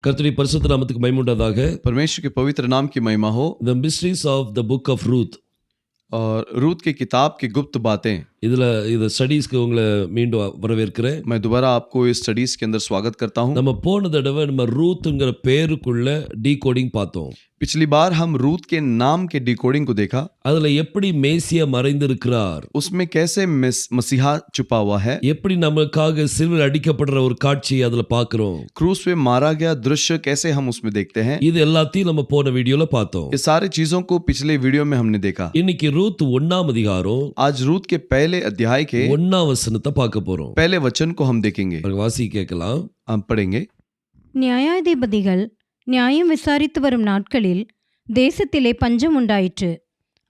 கர்த்தருடைய பரிசுத்த நாமத்துக்கு மகிமை உண்டாதாக. परमेश्वर के पवित्र नाम की महिमा हो। The mysteries of the book of Ruth. और रूत की किताब की गुप्त बातें, இத ஸ்டடீஸ்க்கு உங்களை மீண்டும் வரவேற்கிறேன். मैं दोबारा आपको इस स्टडीज के अंदर स्वागत करता हूं। நம்ம போன தடவை நம்ம ரூத்ங்கிற பேருக்குள்ள டீகோடிங் பார்த்தோம். पिछली बार हम रूत के नाम के डिकोडिंग को देखा। அதுல எப்படி மேசியா மறைந்திருக்கிறார், उसमें कैसे मसीहा छुपा हुआ है, எப்படி நமக்காக சிலுவையில் அடிக்கப்படுற ஒரு காட்சியை அதுல பார்க்கிறோம். क्रूस पे मारा गया दृश्य कैसे हम उसमें देखते हैं। இது எல்லாத்தையும் நம்ம போன வீடியோல பார்த்தோம். ये सारी चीजों को पिछले वीडियो में हमने देखा। இன்னைக்கு ரூத் 1ஆம் அதிகாரம் आज रूत के पहले अध्याय के 1ஆம் வசனத்தை பார்க்க போறோம். पहले वचन को हम देखेंगे। வாசி கேட்கலாம். हम पढ़ेंगे। நியாயாதிபதிகள் நியாயம் விசாரித்து வரும் நாட்களில் தேசத்திலே பஞ்சம் உண்டாயிற்று.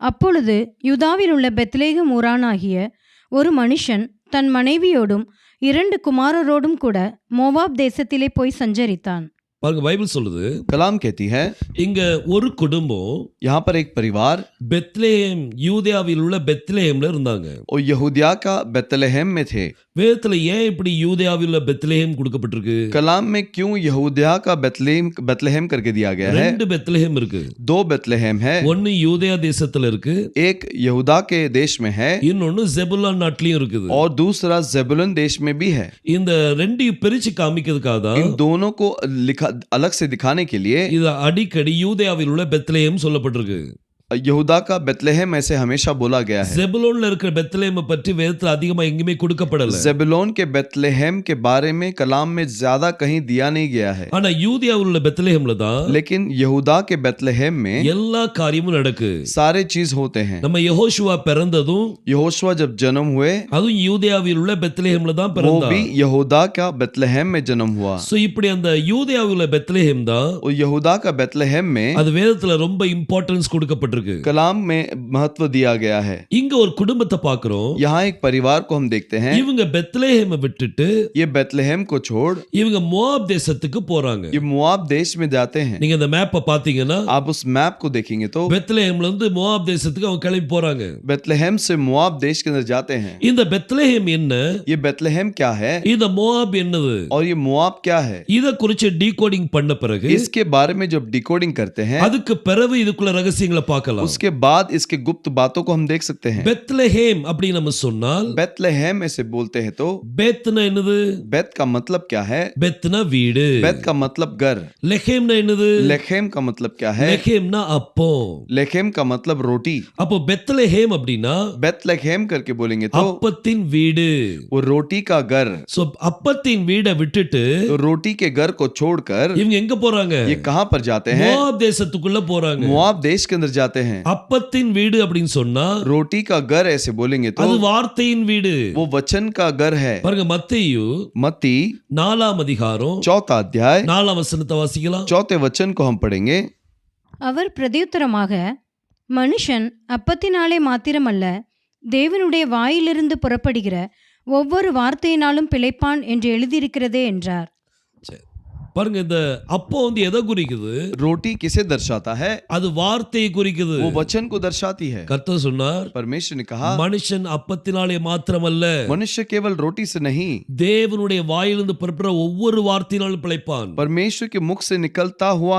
அப்பொழுது யூதாவில் உள்ள பெத்லேகம் ஊரானாகிய ஒரு மனுஷன் தன் மனைவியோடும் 2 குமாரரோடும் கூட மோவாப் தேசத்திலே போய் சஞ்சரித்தான். பாருங்க, பைபிள் சொல்லுது, कलाम कहती है, இங்க ஒரு குடும்பம் यहाँ पर एक परिवार பெத்லேhem, யூதேயாவில் உள்ள பெத்லேஹேம்ல இருந்தாங்க. और यहूदिया का बेतलहम में थे। வேதத்துல ஏன் இப்படி யூதேயாவில் உள்ள பெத்லேஹேம் கொடுக்கப்பட்டிருக்கு? कलाम में क्यों यहूदिया का बेतलहम करके दिया गया है? 2 பெத்லேஹேம் இருக்கு. 2 बेतलहम है, ஒன்னு யூதேயா தேசத்துல இருக்கு, एक यहूदा के देश में है இன்னொன்னு ஜெபுலூன் நாட்டிலயும் இருக்குது. और दूसरा जेबुलून देश में भी है। இந்த ரெண்டையும் பிரிச்சு காமிக்கிறதுக்காக தான் इन दोनों को अलग से दिखाने के लिए இது அடிக்கடி யூதேயாவில் உள்ள பெத்லேஹேம் சொல்லப்பட்டிருக்கு. यहूदा का बेतलहम ऐसे हमेशा बोला गया है। ஜெபுலூன்ல இருக்கிற பெத்லேஹேம் பற்றி வேதத்துல அதிகமா எங்கேயுமே கொடுக்கப்படல. जेबुलून के बेतलहम के बारे में कलाम में ज्यादा कहीं दिया नहीं गया है, ஆனா யூதேயாவில் உள்ள பெத்லேஹேம்ல தான் लेकिन यहूदा के बेतलहम में எல்லா காரியமும் நடக்கு. सारे चीज होते हैं। நம்ம யெகோஷுவா பிறந்ததும் यहोशुआ जब जन्म हुए அதுவும் யூதேயாவில் உள்ள பெத்லேஹேம்ல தான் वो பிறந்தார். भी यहूदा का बेतलहम में जन्म हुआ। சோ இப்படி அந்த யூதேயாவில் உள்ள பெத்லேஹேம் தான் और यहूदा का बेतलहम में அது வேதத்துல ரொம்ப இம்பார்ட்டன்ஸ் கொடுக்கப்பட்டிருக்கு. कलाम में महत्व दिया गया है। இங்க ஒரு குடும்பத்தை பார்க்கிறோம். यहाँ एक परिवार को हम देखते हैं। இவங்க பெத்லேஹேமை விட்டுட்டு ये बेतलहम को छोड़ இவங்க மோவாப் தேசத்துக்கு போறாங்க. ये मोआब देश में जाते हैं। நீங்க இந்த மேப்பை பாத்தீங்கன்னா आप उस मैप को देखेंगे तो பெத்லேஹேம்ல இருந்து மோவாப் தேசத்துக்கு அவங்க கிளம்பி போறாங்க. बेतलहम से मोआब देश के अंदर जाते हैं। இந்த பெத்லேஹேம் என்ன, ये बेतलहम क्या है இந்த மோவாப் என்னது, और ये मोआब क्या है, இத குறிச்சு டீகோடிங் பண்ண பிறகு इसके बारे में जब डिकोडिंग करते हैं அதுக்கு பிறகு இதுக்குள்ள ரகசியங்களை பார்க்கலாம். उसके बाद इसके गुप्त बातों को हम देख सकते हैं। பெத்லேஹேம் அப்படி நம்ம சொன்னால் बेतलहम ऐसे बोलते हैं तो பெத்னா என்னது, बेत का मतलब क्या है? பெத்னா வீடு, बेत का मतलब घर। லெஹேம்னா என்னது, लेखेम का मतलब क्या है? லெஹேம்னா அப்பம். लेखेम का मतलब रोटी। அப்போ பெத்லேஹேம் அப்படின்னா बेतलहम करके बोलेंगे तो அப்பத்தின் வீடு. वो रोटी का घर। சோ அப்பத்தின் வீடை விட்டுட்டு तो रोटी के घर को छोड़कर இவங்க எங்க போறாங்க? ये कहां पर जाते हैं? மோவாப் தேசத்துக்குள்ள போறாங்க. मोआब देश के अंदर जाते हैं। அப்பத்தின் வீடு அப்படின்னு சொன்னா रोटी का घर ऐसे बोलेंगे तो அது வார்த்தையின் வீடு. वो वचन का घर है। பாருங்க, மத்தேயு मत्ती 4ஆம் அதிகாரம் 4 अध्याय 4ஆம் वचனத்தை வாசிக்கலாம். 4 वचन को हम पढ़ेंगे। அவர் பிரதியுத்தரமாக, மனுஷன் அப்பத்தினாலே மாத்திரமல்ல, தேவனுடைய வாயிலிருந்து புறப்படுகிற ஒவ்வொரு வார்த்தையினாலும் பிழைப்பான் என்று எழுதியிருக்கிறதே என்றார். பாருங்க, இந்த அப்போ எதை குறிக்குது? रोटी किसे दर्शाता है? அது வார்த்தையை குறிக்குது. वो वचन को दर्शाती है। கர்த்தர் சொன்னார், परमेश्वर ने कहा மனுஷன் அப்பத்தினாலே மாத்திரமல்ல, मनुष्य केवल रोटी से नहीं, தேவனுடைய வாயிலிருந்து புறப்படுற ஒவ்வொரு வார்த்தையினாலும் பிழைப்பான். परमेश्वर के मुख से निकलता हुआ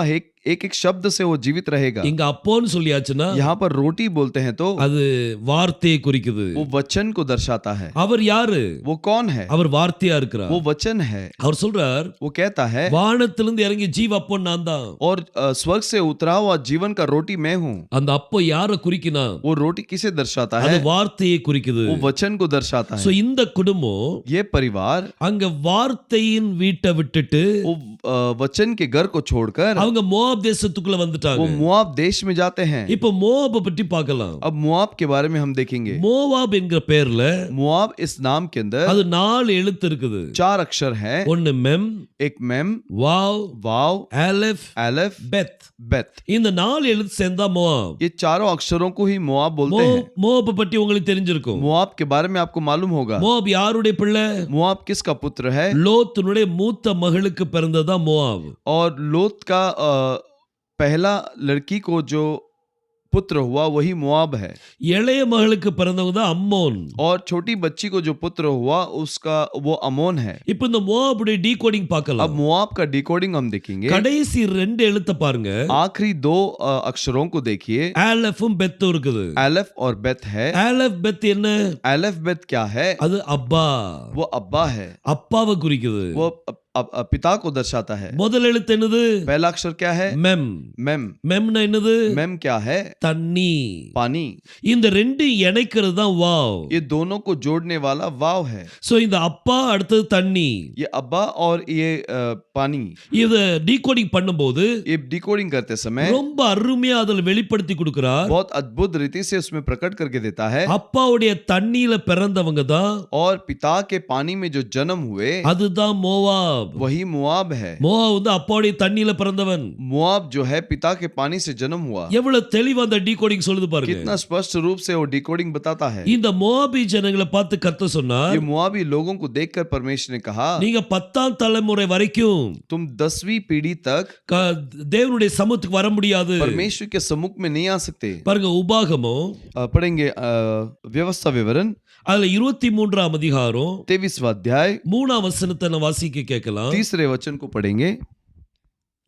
एक एक शब्द से वो जीवित रहेगा। இங்க அப்போன்னு சொல்லியாச்சுன்னா यहाँ पर रोटी बोलते हैं तो அது வார்த்தையை குறிக்குது. वो वचन को दर्शाता है। அவர் யாரு? वो कौन है? அவர் வார்த்தையா இருக்கிறார். वो वचन है। அவர் சொல்றார், वो कहता है வானத்திலிருந்து இறங்கி ஜீவ அப்போ நான் தான். और स्वर्ग से उतरा हुआ जीवन का रोटी मैं हूँ। அந்த அப்போ யாரை குறிக்கினா? वो रोटी किसे दर्शाता அது है? வார்த்தையை குறிக்குது. वो वचन को दर्शाता சோ है। இந்த குடும்பம் ये परिवार அங்க வார்த்தையின் வீட்டை விட்டுட்டு वो वचन के घर को छोड़कर அவங்க மோவாப் தேசத்துக்குள்ள वो வந்துட்டாங்க. मोआब देश में जाते हैं। இப்போ மோவாபை பற்றி பார்க்கலாம். अब मोआब के बारे में हम देखेंगे। மோவாப் என்கிற பேர்ல मोआब इस नाम के अंदर அது 4 எழுத்து இருக்குது. 4 अक्षर है। ஒன்னு மெம், एक मेम, வாவ், वाव, அலெஃப், एलेफ, பெத். बेत। இந்த 4 எழுத்து சேர்ந்தா மோவாப். ये चारों अक्षरों को ही मोआब बोलते हैं। மோவாபை பற்றி உங்களுக்கு தெரிஞ்சிருக்கும். मोआब के बारे में आपको मालूम होगा। மோவாப் யாருடைய பிள்ளை? मोआब किसका पुत्र है? லோத்துனுடைய மூத்த மகளுக்கு பிறந்ததா மோவாப். और लोत का पहला लड़की को जो पुत्र हुआ वही मुआब है, இளைய மகளுக்கு பிறந்தவங்க தான் அம்மோன். और छोटी बच्ची को जो पुत्र हुआ उसका वो अमोन है। இப்போ இந்த மோவாபுடைய டீகோடிங் अब பார்க்கலாம். मुआब का डिकोडिंग हम देखेंगे। கடைசி 2 எழுத்த பாருங்க. आखिरी 2 अक्षरों को देखिए, ஆலஃபும் பெத்தும் இருக்குது. एलेफ और बेत है। ஆலஃப் பெத் என்ன? एलेफ बेत क्या है? அது அப்பா. वो अब्बा है, அப்பாவை குறிக்குது. वो पिता को दर्शाता है। முதல் எழுத்து என்னது? पहला अक्षर क्या है? மெம். मेम। மெம்னா என்னது? मेम क्या है? தண்ணி. पानी। இந்த ரெண்டு இணைக்கிறது தான் வாவ். ये दोनों को जोड़ने वाला वाव है। சோ இந்த அப்பா அடுத்தது தண்ணி. ये अब्बा और ये पानी। இத டீகோடிங் பண்ணும்போது ये डिकोडिंग करते समय ரொம்ப அருமையா அதுல வெளிப்படுத்தி கொடுக்கிறார். बहुत अद्भुत रीति से उसमें प्रकट करके देता है। அப்பாவுடைய தண்ணியில பிறந்தவங்க தான், और पिता के पानी में जो जन्म हुए அதுதான் மோவாப். वही मुआब है। மோவாப் வந்து அப்பாவுடைய தண்ணியில பிறந்தவன். मुआब जो है पिता के पानी से जन्म हुआ। எவ்வளவு தெளிவா அந்த டீகோடிங் சொல்லுது பாருங்க. कितना स्पष्ट रूप से वो डिकोडिंग बताता है। இந்த மோவாபி ஜனங்களை பார்த்து கர்த்தர் சொன்னார், ये मुआबी लोगों को देखकर परमेश्वर ने कहा, நீங்க 10ஆம் தலைமுறை வரைக்கும் तुम 10वीं पीढ़ी तक தேவனுடைய சமூகத்துக்கு வர முடியாது. परमेश्वर के सम्मुख में नहीं आ सकते। பாருங்க உபாகமம் पढ़ेंगे व्यवस्था विवरण அதுல 23ஆம் அதிகாரம் 23वां अध्याय 3ஆம் வசனத்தை நான் வாசிக்க கேட்கலாம். 3रे वचन को पढ़ेंगे।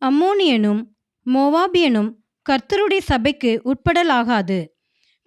அம்மோனியனும் மோவாபியனும் கர்த்தருடைய சபைக்கு உட்படலாகாது.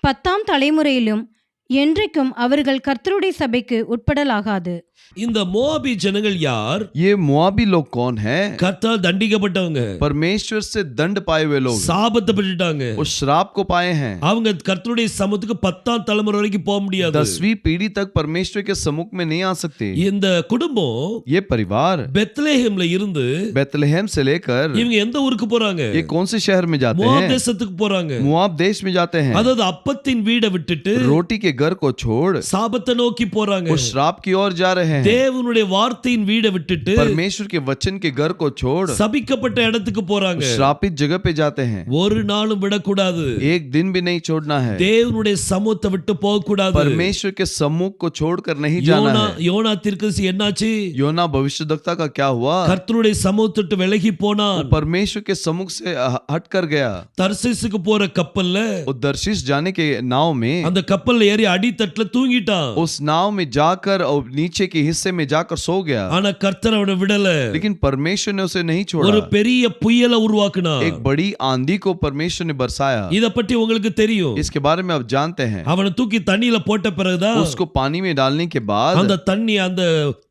10ஆம் தலைமுறையிலும் என்றைக்கும் அவர்கள் கர்த்தருடைய சபைக்கு உட்படலாகாது. இந்த மோவாபி ஜனங்கள் யார்? ये मुआबी लोग कौन है? கர்த்தரால் தண்டிக்கப்பட்டவங்க, परमेश्वर से दंड पाए हुए लोग, சாபத்தை பெற்றுட்டாங்க. उस श्राप को पाए हैं। அவங்க கர்த்தருடைய சமூகத்துக்கு 10ஆம் தலைமுறை வரைக்கும் போக முடியாது. 10वीं पीढ़ी तक परमेश्वर के सम्मुख में नहीं आ सकते। இந்த குடும்பம் ये परिवार பெத்லெஹேம்ல இருந்து बेतलहम से लेकर இவங்க எந்த ஊருக்கு போறாங்க? ये कौन से शहर में जाते மோவாப் हैं? தேசத்துக்கு போறாங்க. मुआब देश में जाते हैं। அதாவது அப்பத்தின் வீடை விட்டுட்டு रोटी के घर को छोड़ சாபத்தை நோக்கி போறாங்க. उस श्राप की ओर जा रहे हैं। தேவனுடைய வார்த்தையின் வீடை விட்டுட்டு परमेश्वर के वचन के घर को छोड़ சபிக்கப்பட்ட இடத்துக்கு போறாங்க. श्रापित जगह पे जाते हैं। ஒரு நாளும் விடக்கூடாது. एक दिन भी नहीं छोड़ना है। தேவனுடைய சமூகத்தை விட்டு போக கூடாது. परमेश्वर के सम्मुख को छोड़कर नहीं जाना है। யோனா தீர்க்கதரிசி என்னாச்சு? योना भविष्यद्वक्ता का क्या हुआ? கர்த்தருடைய சமூகத்தை விட்டு விலகி போனான். वो परमेश्वर के सम्मुख से हट कर गया। தர்சீசுக்கு போற கப்பல்ல वो दर्शिश जाने के नाव में அந்த கப்பல்ல ஏறி அடித்தட்டுல தூங்கிட்டான். उस नाव में जाकर और नीचे के हिस्से में जाकर सो गया। ஆனா கர்த்தர் அவனை விடல. लेकिन परमेश्वर ने उसे नहीं छोड़ा। ஒரு பெரிய புயலை உருவாக்குனார். एक बड़ी आंधी को परमेश्वर ने बरसाया। இத பத்தி உங்களுக்கு தெரியும். इसके बारे में आप जानते हैं। அவனை தூக்கி தண்ணியில போட்ட பிறகுதான் उसको पानी में डालने के बाद அந்த தண்ணி அந்த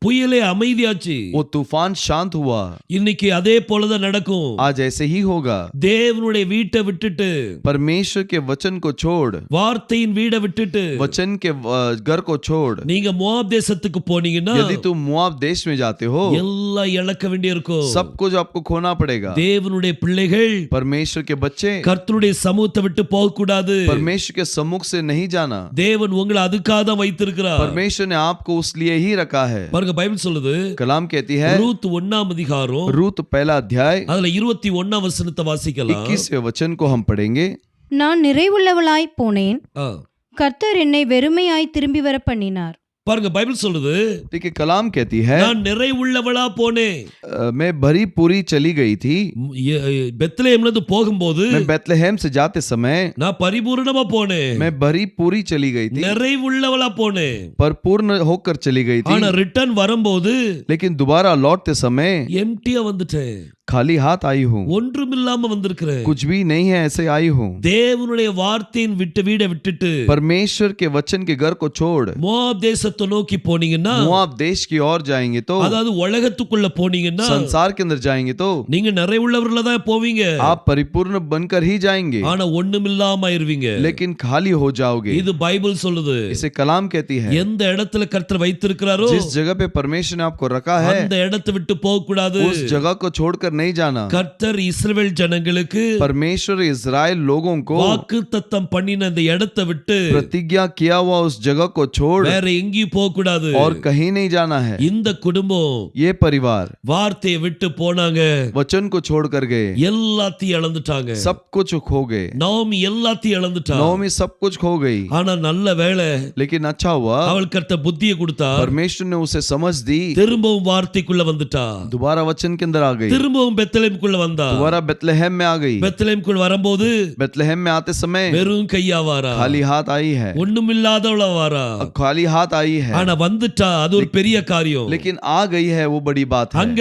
புயலே அமைதியாச்சு. वो तूफान शांत हुआ। இன்னைக்கு அதே போலதான் நடக்கும். आज ऐसे ही होगा। தேவனுடைய வீட்டை விட்டுட்டு परमेश्वर के वचन को छोड़, வார்த்தையின் வீடை விட்டுட்டு वचन के घर को छोड़, நீங்க மோவாப் தேசத்துக்கு போனீங்கன்னா यदि तुम मुआब देश में जाते हो எல்லாம் இழக்க வேண்டியிருக்கும். सब कुछ आपको खोना पड़ेगा। தேவனுடைய பிள்ளைகள் परमेश्वर के बच्चे கர்த்தருடைய சமூகத்தை விட்டு போக கூடாது. परमेश्वर के सम्मुख से नहीं जाना। தேவன் உங்களை அதுக்காக தான் வைத்திருக்கிறார். परमेश्वर ने आपको उस लिए ही रखा है। பாருங்க பைபிள் சொல்லுது, कलाम कहती है, ரூத் 1ஆம் அதிகாரம் रूत पहला अध्याय அதுல 21ஆம் வசனத்தை வாசிக்கலாம். 21वें वचन को हम पढ़ेंगे। நான் நிறைவுள்ளவளாய் போனேன், ஆ. கர்த்தர் என்னை வெறுமையாய் திரும்பி வர பண்ணினார். பாருங்க பைபிள் சொல்லுது, देखिए कलाम कहती है, நான் நிறைவுள்ளவளா போனேன். मैं भरी पूरी चली गई थी। பெத்லெஹேம்ல இருந்து போகும்போது मैं बेतलहम से जाते समय நான் பரிபூரணமா போனேன். मैं भरी पूरी चली गई थी, நிறைவுள்ளவளா போனேன். परिपूर्ण होकर चली गई थी। ஆனா ரிட்டர்ன் வரும்போது लेकिन दोबारा लौटते समय எம்டியா வந்துட்டேன். खाली हाथ आई हूँ, ஒன்றுமில்லாம வந்திருக்கிறேன். कुछ भी नहीं है, ऐसे आई हूँ। தேவனுடைய வார்த்தையின் வீடை விட்டுட்டு परमेश्वर के वचन के घर को छोड़ மோவாப் தேசத்தை நோக்கி போனீங்கன்னா, मुआब देश की ओर जाएंगे तो, அதாவது உலகத்துக்குள்ள போனீங்கன்னா संसार के अंदर जाएंगे तो நீங்க நிறைவுள்ளவர்களா தான் போவீங்க. आप परिपूर्ण बनकर ही जाएंगे, ஆனா ஒண்ணுமில்லாம ஆயிருவீங்க. लेकिन खाली हो जाओगे। இது பைபிள் சொல்லுது. इसे कलाम कहती है। எந்த இடத்துல கர்த்தர் வைத்திருக்கிறாரோ जिस जगह पे परमेश्वर ने आपको रखा है, அந்த இடத்தை விட்டு போக கூடாது. उस जगह को छोड़कर नहीं जाना। கர்த்தர் இஸ்ரவேல் ஜனங்களுக்கு परमेश्वर इजराइल लोगों को வாக்குத்தத்தம் பண்ணின அந்த இடத்தை விட்டு प्रतिज्ञा किया हुआ उस जगह को छोड़ வேற எங்கேயும் போக கூடாது. और कहीं नहीं जाना है। இந்த குடும்பம் ये परिवार வார்த்தையை விட்டு போனாங்க, वचन को छोड़ कर गए, எல்லாத்தையும் இழந்துட்டாங்க. सब कुछ खो गए। நோமி எல்லாத்தையும் இழந்துட்டா. नौमी सब कुछ खो गई। ஆனா நல்ல வேளை लेकिन अच्छा हुआ, அவள் கர்த்தர் புத்தியை கொடுத்தா, परमेश्वर ने उसे समझ दी, திரும்பவும் வார்த்தைக்குள்ள வந்துட்டா. दोबारा वचन के अंदर आ गई, திரும்ப திரும்பவும் பெத்லெஹேமுக்குள்ள வந்தா. दोबारा बेतलेहम में आ गई। பெத்லெஹேமுக்குள்ள வரும்போது बेतलेहम में आते समय வெறும் கையா வாரா. खाली हाथ आई है, ஒண்ணுமில்லாதவளா வாரா. खाली हाथ आई है, ஆனா வந்துட்டா, அது ஒரு பெரிய காரியம். लेकिन आ गई है, वो बड़ी बात है। அங்க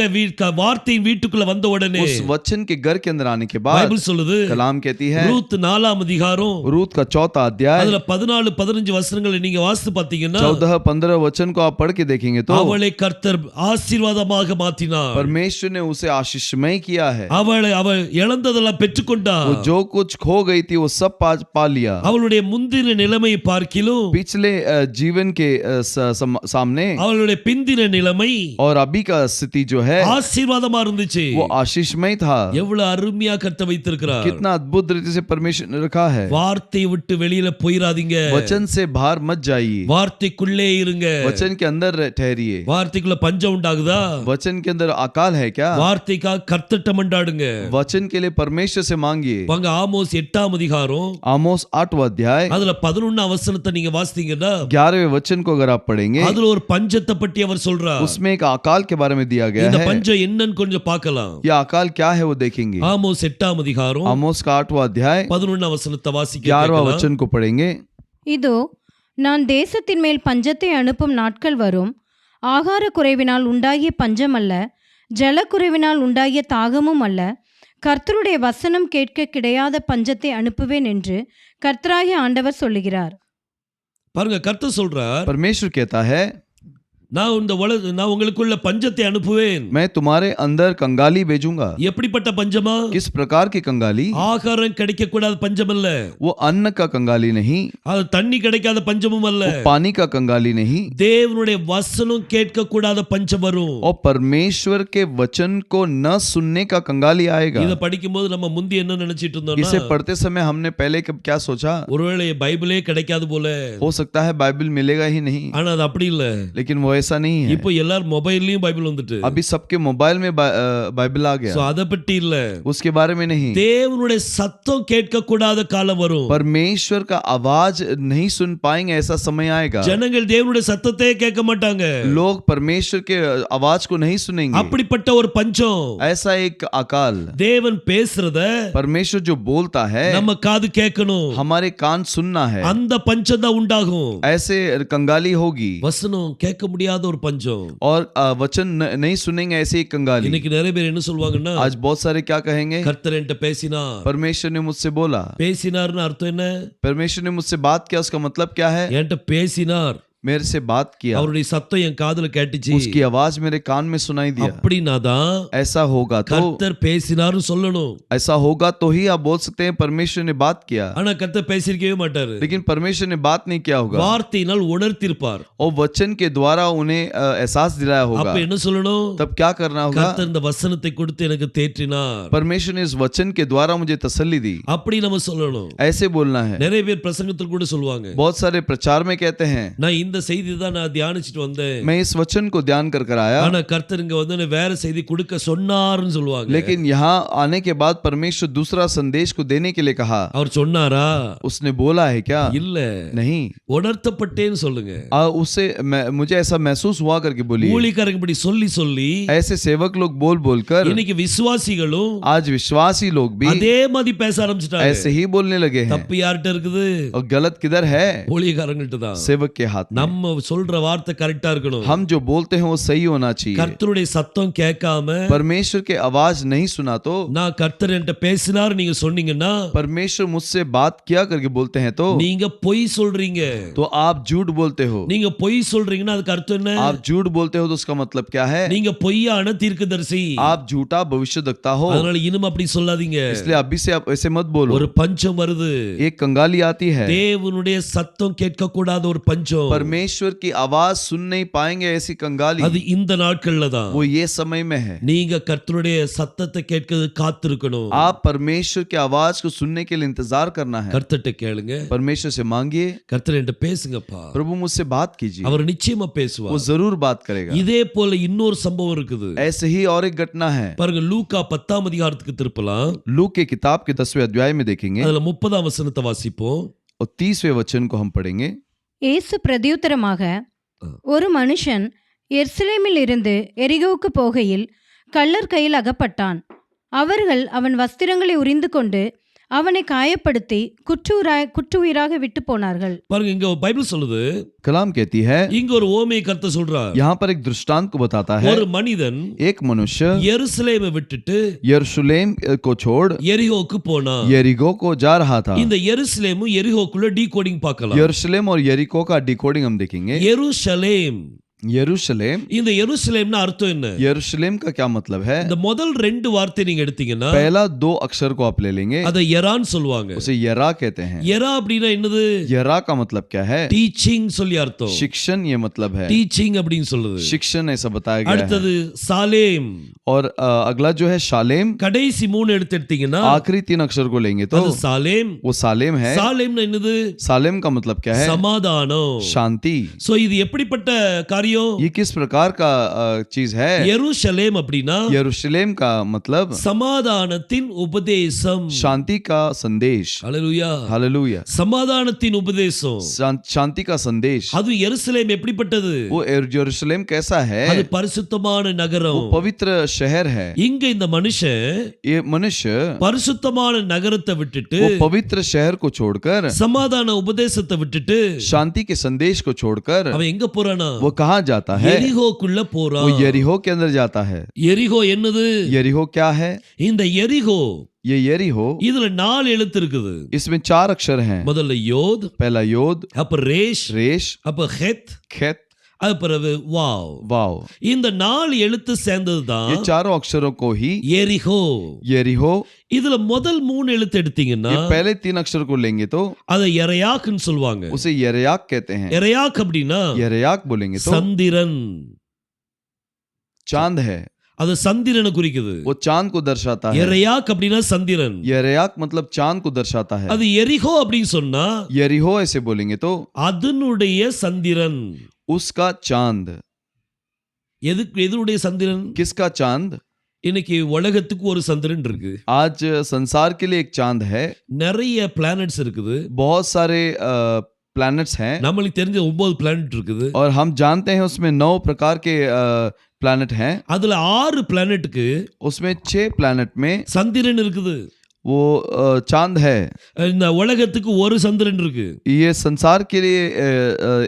வார்த்தையின் வீட்டுக்குள்ள வந்த உடனே उस वचन के घर के अंदर आने के बाद பைபிள் சொல்லுது, कलाम कहती है, ரூத் 4ஆம் அதிகாரம் रूत का 4 अध्याय அதுல 14-15 வசனங்களை நீங்க வாசித்து பார்த்தீங்கன்னா 14-15 वचन को आप पढ़ के देखेंगे तो அவளை கர்த்தர் ஆசீர்வாதமாக மாற்றினார். परमेश्वर ने उसे आशीषमय किया है। அவள் இழந்ததெல்லாம் பெற்றுக்கொண்டா. वो जो कुछ खो गई थी वो सब पा लिया। அவளுடைய முந்தின நிலைமையை பார்க்கிலும் पिछले जीवन के सामने அவளுடைய பிந்தின நிலைமை और अभी का स्थिति जो है ஆசீர்வாதமா இருந்துச்சு. वो आशीषमय था। எவ்வளவு அருமையா கர்த்தர் வைத்திருக்கிறார். कितना अद्भुत रीति से परमेश्वर ने रखा है। வார்த்தையை விட்டு வெளியில போயிராதீங்க. वचन से बाहर मत जाइए, வார்த்தைக்குள்ளே இருங்க. वचन के अंदर ठहरिए। வார்த்தைக்குள்ள பஞ்சம் உண்டாகுதா? वचन के अंदर अकाल है क्या? வார்த்தைக்காக கர்த்தர்ட்ட மன்றாடுங்க. वचन के लिए परमेश्वर से मांगिए। வாங்க ஆமோஸ் 8ஆம் அதிகாரம் आमोस 8वां अध्याय அதுல 11 वचनத்தை நீங்க வாசித்தீங்கன்னா 11वें वचन को अगर आप पढ़ेंगे அதுல ஒரு பஞ்சத்தை பற்றி அவர் சொல்றார். उसमें एक अकाल के बारे में दिया गया இந்த है। பஞ்சம் என்னன்னு கொஞ்சம் பார்க்கலாம். यह अकाल क्या है वो देखेंगे। ஆமோஸ் 8ஆம் அதிகாரம் आमोस का 8वां अध्याय 11 वचनத்தை வாசிக்க 11वां கேட்கலாம். वचन को पढ़ेंगे। இதோ நான் தேசத்தின் மேல் பஞ்சத்தை அனுப்பும் நாட்கள் வரும். ஆகார குறைவினால் உண்டாகிய பஞ்சம் அல்ல, ஜலக்குறைவினால் உண்டாகிய தாகமும் அல்ல, கர்த்தருடைய வசனம் கேட்க கிடையாத பஞ்சத்தை அனுப்புவேன் என்று கர்த்தராகிய ஆண்டவர் சொல்லுகிறார். பாருங்க, கர்த்தர் சொல்றார், परमेश्वर कहता है, நான் உங்களுக்குள்ள பஞ்சத்தை அனுப்புவேன். मैं तुम्हारे अंदर कंगाली भेजूंगा। எப்படிப்பட்ட பஞ்சமா? किस प्रकार की कंगाली? ஆகாரம் கிடைக்க கூடாத பஞ்சம் அல்ல, वो अन्न का कंगाली नहीं, அது தண்ணி கிடைக்காத பஞ்சமும் அல்ல, वो पानी का कंगाली नहीं, தேவனுடைய வசனம் கேட்க கூடாத பஞ்சம் வரும். और परमेश्वर के वचन को न सुनने का कंगाली आएगा। இத படிக்கும்போது நம்ம முந்தி என்ன நினைச்சிட்டு இருந்தோம்னா, इसे पढ़ते समय हमने पहले क्या सोचा? ஒருவேளை பைபிளே கிடைக்காது போல. हो सकता है बाइबल मिलेगा ही नहीं, ஆனா அது அப்படி இல்ல. लेकिन वो ऐसा नहीं है। இப்போ எல்லாரும் மொபைல்லயும் பைபிள் வந்துட்டு, अभी सबके मोबाइल में बाइबल आ சோ गया। அத பத்தி இல்ல, उसके बारे में नहीं। தேவனுடைய சத்தம் கேட்க கூடாத காலம் வரும். परमेश्वर का आवाज नहीं सुन पाएंगे, ऐसा समय आएगा। ஜனங்கள் தேவனுடைய சத்தத்தை கேட்க மாட்டாங்க. लोग परमेश्वर के आवाज को नहीं सुनेंगे। அப்படிப்பட்ட ஒரு பஞ்சம், ऐसा एक अकाल। தேவன் பேசுறத परमेश्वर जो बोलता है நம்ம காது கேட்கணும். हमारे कान सुनना है, அந்த பஞ்சம் தான் உண்டாகும். ऐसे कंगाली होगी। வசனம் கேட்க முடியாத ஒரு பஞ்சம். और वचन नहीं सुनेंगे, ऐसे ही कंगाली। இன்னைக்கு நிறைய பேர் என்ன சொல்வாங்கன்னா, आज बहुत सारे क्या कहेंगे? கர்த்தர் என்கிட்ட பேசினார். परमेश्वर ने मुझसे बोला। பேசினார்னு அர்த்தம் என்ன? परमेश्वर ने मुझसे बात किया, उसका मतलब क्या है? என்கிட்ட பேசினார், मेरे से बात किया, அவருடைய சத்தம் என் காதுல கேட்டுச்சு. उसकी आवाज मेरे कान में सुनाई दिया। அப்படினா தான் ऐसा होगा तो, கர்த்தர் பேசினார்னு சொல்லணும். ऐसा होगा तो ही आप बोल सकते हैं परमेश्वर ने बात किया। ஆனா கர்த்தர் பேசிஇருக்கவே மாட்டாரு. लेकिन परमेश्वर ने बात नहीं किया होगा, வார்த்தையினால் உணர்த்திருப்பார். और वचन के द्वारा उन्हें एहसास दिलाया होगा। அப்ப என்ன சொல்லணும்? तब क्या करना होगा? கர்த்தர் இந்த வசனத்தை கொடுத்து எனக்கு தேற்றினார். परमेश्वर ने इस वचन के द्वारा मुझे तसल्ली दी, அப்படி நம்ம சொல்லணும். ऐसे बोलना है। நிறைய பேர் பிரசங்கத்தில் கூட சொல்லுவாங்க, बहुत सारे प्रचार में कहते हैं, நான் இந்த செய்தி தான் நான் தியானிச்சிட்டு வந்தேன், मैं इस वचन को ध्यान कर आया, ஆனா கர்த்தர் இங்க வந்து வேற செய்தி கொடுக்க சொன்னார்னு சொல்லுவாங்க. लेकिन यहाँ आने के बाद परमेश्वर दूसरा संदेश को देने के लिए कहा। அவர் சொன்னாரா? उसने बोला है क्या? இல்ல, नहीं। உணர்த்தப்பட்டேன்னு சொல்லுங்க. उसे मुझे ऐसा महसूस हुआ करके बोली। ஊழியக்காரங்க இப்படி சொல்லி சொல்லி ऐसे सेवक लोग बोल बोलकर இன்னைக்கு விசுவாசிகளும் आज विश्वासी लोग भी அதே மாதிரி பேச ஆரம்பிச்சிட்டாங்க. ऐसे ही बोलने लगे हैं। தப்பு யார்கிட்ட இருக்குது? और गलत किधर है? ஊழியக்காரங்கள்ட்ட தான். सेवक के हाथ में। நம்ம சொல்ற வார்த்தை கரெக்டா இருக்கணும். हम जो बोलते हैं वो सही होना चाहिए। கர்த்தருடைய சத்தம் கேட்காம परमेश्वर के आवाज नहीं सुना तो, நான் கர்த்தர் என்கிட்ட பேசினார் நீங்க சொன்னீங்கன்னா, परमेश्वर मुझसे बात किया करके बोलते हैं तो நீங்க பொய் சொல்றீங்க. आप झूठ बोलते हो। நீங்க பொய் சொல்றீங்கன்னா அதுக்கு அர்த்தம் என்ன? आप झूठ बोलते हो तो उसका मतलब क्या है? நீங்க பொய்யான தீர்க்கதரிசி. आप झूठा भविष्यवक्ता हो। அதனால இனிமே அப்படி சொல்லாதீங்க. इसलिए अभी से आप ऐसे मत बोलो। ஒரு பஞ்சம் வருது. एक कंगाली आती है, தேவனுடைய சத்தம் கேட்க கூடாத ஒரு பஞ்சம். परमेश्वर की आवाज सुन नहीं पाएंगे, ऐसी कंगाली। அது இந்த நாட்கள்ல தான். वो ये समय में है। நீங்க கர்த்தருடைய சத்தத்தை கேட்க காத்திருக்கணும். आप परमेश्वर की आवाज को सुनने के लिए इंतजार करना है। கர்த்தர்ட்ட கேளுங்க, परमेश्वर से मांगिए, கர்த்தர் என்கிட்ட பேசுங்கப்பா. प्रभु मुझसे बात कीजिए, அவர் நிச்சயமா वो பேசுவார். जरूर बात करेगा। இதே போல இன்னொரு சம்பவம் இருக்குது. ऐसे ही और एक घटना है। பாருங்க, லூக்கா 10ஆம் அதிகாரத்துக்கு திருப்பலாம். लूक के किताब के 10वें अध्याय में देखेंगे அதுல 30ஆம் வசனத்தை வாசிப்போம். और 30वें वचन को हम पढ़ेंगे। இயேசு பிரதியுத்தரமாக, ஒரு மனுஷன் எருசலேமில் இருந்து எரிகோவுக்கு போகையில் கள்ளர் கையில் அகப்பட்டான். அவர்கள் அவன் வஸ்திரங்களை உரிந்து கொண்டு அவனை காயப்படுத்தி குற்றுயிராக விட்டு போனார்கள். பாருங்க, இங்க பைபிள் சொல்லுது, कलाम कहती है, இங்க ஒரு ஓமையை கர்த்தர் சொல்றார். यहाँ पर एक दृष्टांत को बताता है। ஒரு மனிதன் एक मनुष्य எருசலேமை விட்டுட்டு यरूशलेम को छोड़ எரிகோக்கு போனா. यरीगो को जा रहा था। இந்த எருசலேமும் எரிகோக்குள்ள டீகோடிங் பார்க்கலாம். यरूशलेम और यरीको का डिकोडिंग हम देखेंगे। எருசலேம், यरूशलेम, இந்த எருசலேம்னா அர்த்தம் என்ன? यरूशलेम का क्या मतलब है? இந்த முதல் ரெண்டு வார்த்தை நீங்க எடுத்தீங்கன்னா पहला दो अक्षर को आप ले लेंगे, அதை எரான்னு சொல்லுவாங்க. उसे यरा कहते हैं। எரா அப்படின்னா என்னது? यरा का मतलब क्या है? டீச்சிங் சொல்லி அர்த்தம். शिक्षण ये मतलब है। டீச்சிங் அப்படின்னு சொல்லுது. शिक्षण ऐसा बताया गया है। அடுத்தது சாலேம். और अगला जो है शालेम, கடைசி மூணு எடுத்தீங்கன்னா आखिरी तीन अक्षर को लेंगे तो அது சாலேம். वो सालेम है। சாலேம்னா என்னது? सालेम का मतलब क्या है? சமாதானம், शांति। சோ இது எப்படிப்பட்ட காரியம்? ये किस प्रकार का चीज है? எருசலேம் அப்படின்னா यरूशलेम का मतलब சமாதானத்தின் உபதேசம், शांति का संदेश। ஹalleluya, हालेलुया। சமாதானத்தின் உபதேசம். शांति का संदेश। அது எருசலேம் எப்படிப்பட்டது? वो यरूशलेम कैसा है? அது பரிசுத்தமான நகரம். वो पवित्र शहर है। இங்க இந்த மனுஷன் ये मनुष्य பரிசுத்தமான நகரத்தை விட்டுட்டு वो पवित्र शहर को छोड़कर, சமாதான உபதேசத்தை விட்டுட்டு शांति के संदेश को छोड़कर அவன் எங்க போறானா? वो कहाँ जाता है? எரிகோக்குள்ள वो போறான். यरीहो के अंदर जाता है। எரிகோ என்னது? यरीहो क्या है? இந்த எரிகோ, ये यरीहो, இதுல 4 எழுத்து இருக்குது. इसमें 4 अक्षर हैं। முதல்ல யோத், पहला योद, அப்புறம் ரேஷ், रेश, அப்புறம் ஹெத், खेत, அப்புறம் வாவ். वाव। இந்த 4 எழுத்து சேர்ந்ததுதான் ये चारों अक्षरों को ही எரிகோ. यरीहो। இதுல முதல் 3 எழுத்து எடுத்தீங்கன்னா ये पहले 3 अक्षर को लेंगे तो அதை எரையாக்னு சொல்லுவாங்க. उसे यरयाक कहते हैं। எரையாக் அப்படின்னா यरयाक बोलेंगे तो சந்திரன். चांद है। அது சந்திரனை குறிக்குது. वो चांद को दर्शाता है। எரையாக் அப்படின்னா சந்திரன். यरयाक मतलब चांद को दर्शाता है। அது எரிகோ அப்படின்னு சொன்னா यरीहो ऐसे बोलेंगे तो அதனுடைய சந்திரன். उसका चांद। எதுடைய சந்திரன்? किसका चांद? இன்னைக்கு உலகத்துக்கு ஒரு சந்திரன் இருக்கு. आज संसार के लिए एक चांद है। நிறைய பிளானட்ஸ் இருக்குது. बहुत सारे प्लैनेट्स हैं। நம்மளுக்கு தெரிஞ்ச 9 பிளானட் இருக்குது. और हम जानते हैं उसमें 9 प्रकार के प्लैनेट हैं। அதுல 6 பிளானட்டுக்கு उसमें 6 प्लैनेट में சந்திரன் இருக்குது. वो चांद है। இந்த உலகத்துக்கு ஒரு சந்திரன் இருக்கு. ये संसार के लिए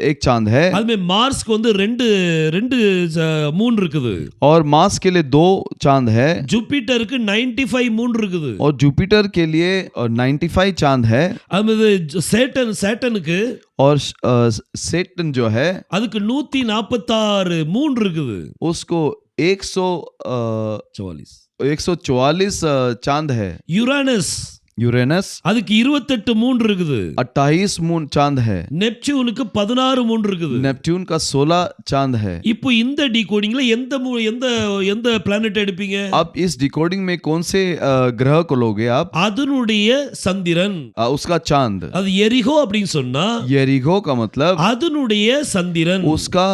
एक चांद है। அதுமே மார்ஸ்க்கு வந்து ரெண்டு மூன் இருக்குது. और मार्स के लिए 2 चांद है। ஜூபிட்டருக்கு 95 மூன் இருக்குது. और जुपिटर के लिए 95 चांद है। அது சேட்டனுக்கு और सेटन जो है அதுக்கு 146 மூன் இருக்குது. उसको 44 144 चांद है। யுரானஸ் यूरेनस அதுக்கு 28 மூன் இருக்குது. 28 मून चांद है। நெப்டியூனுக்கு 16 மூன் இருக்குது. नेपट्यून का 16 चांद है। இப்போ இந்த டிகோடிங்ல எந்த பிளானட் எடுப்பீங்க? अब इस डिकोडिंग में कौन से ग्रह को लोगे आप? அதனுடைய சந்திரன். उसका चांद। அது எரிகோ அப்படின்னு சொன்னா यरीहो का मतलब அதனுடைய சந்திரன். उसका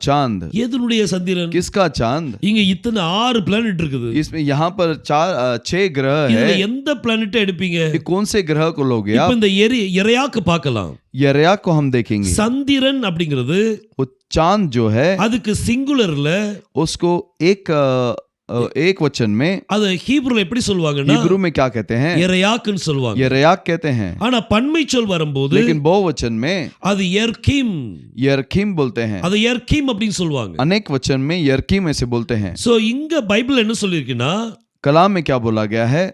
चांद। எதனுடைய சந்திரன்? किसका चांद? இங்க இத்தனை 6 பிளானட் இருக்குது. इसमें यहाँ पर 6 ग्रह இதுல है। எந்த பிளானட் எடுப்பீங்க? ये कौन से ग्रह को लोगे இப்ப आप? இந்த எரையாக்கு பார்க்கலாம். यरयाक को हम देखेंगे। சந்திரன் அப்படிங்கிறது वो चांद जो है அதுக்கு சிங்குலர்ல उसको एक वचन में அது ஹீப்ருல எப்படி சொல்வாங்கன்னா हिब्रू में क्या कहते हैं? எரையாக்குன்னு சொல்வாங்க. यरयाक कहते हैं। ஆனா பன்மை சொல் வரும்போது लेकिन बहुवचन में அது எர்கிம். यरकीम बोलते हैं। அது எர்கிம் அப்படின்னு சொல்வாங்க. अनेक वचन में यरकीम ऐसे बोलते हैं। சோ இங்க பைபிள் என்ன சொல்லிருக்குன்னா कलाम में क्या बोला गया है?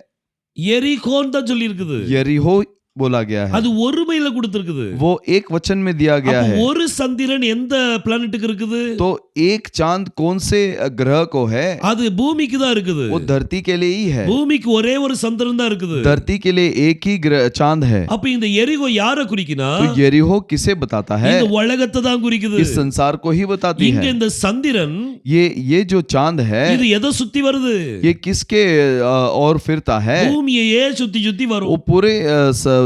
எரிகோன்னு தான் சொல்லி இருக்குது. यरीहो बोला गया है। அது ஒருமையில கொடுத்திருக்குது. वो एक वचन में दिया गया है। ஒரு சந்திரன் எந்த பிளானட்டுக்கு இருக்குது? तो एक चांद कौन से ग्रह को है? அது பூமிக்கு தான் இருக்குது. वो धरती के लिए ही है। பூமிக்கு ஒரே ஒரு சந்திரன் தான் இருக்குது. धरती के लिए एक ही चांद है। அப்ப இந்த எரிகோ யாரை குறிக்குனா? तो यरीहो किसे बताता है? இந்த உலகத்தை தான் குறிக்குது. इस संसार को ही बताती இங்க है। இந்த சந்திரன் ये जो चांद है இது எதை சுத்தி வருது? ये किसके और फिरता है? பூமியையே சுத்தி சுத்தி वो வரும். पूरे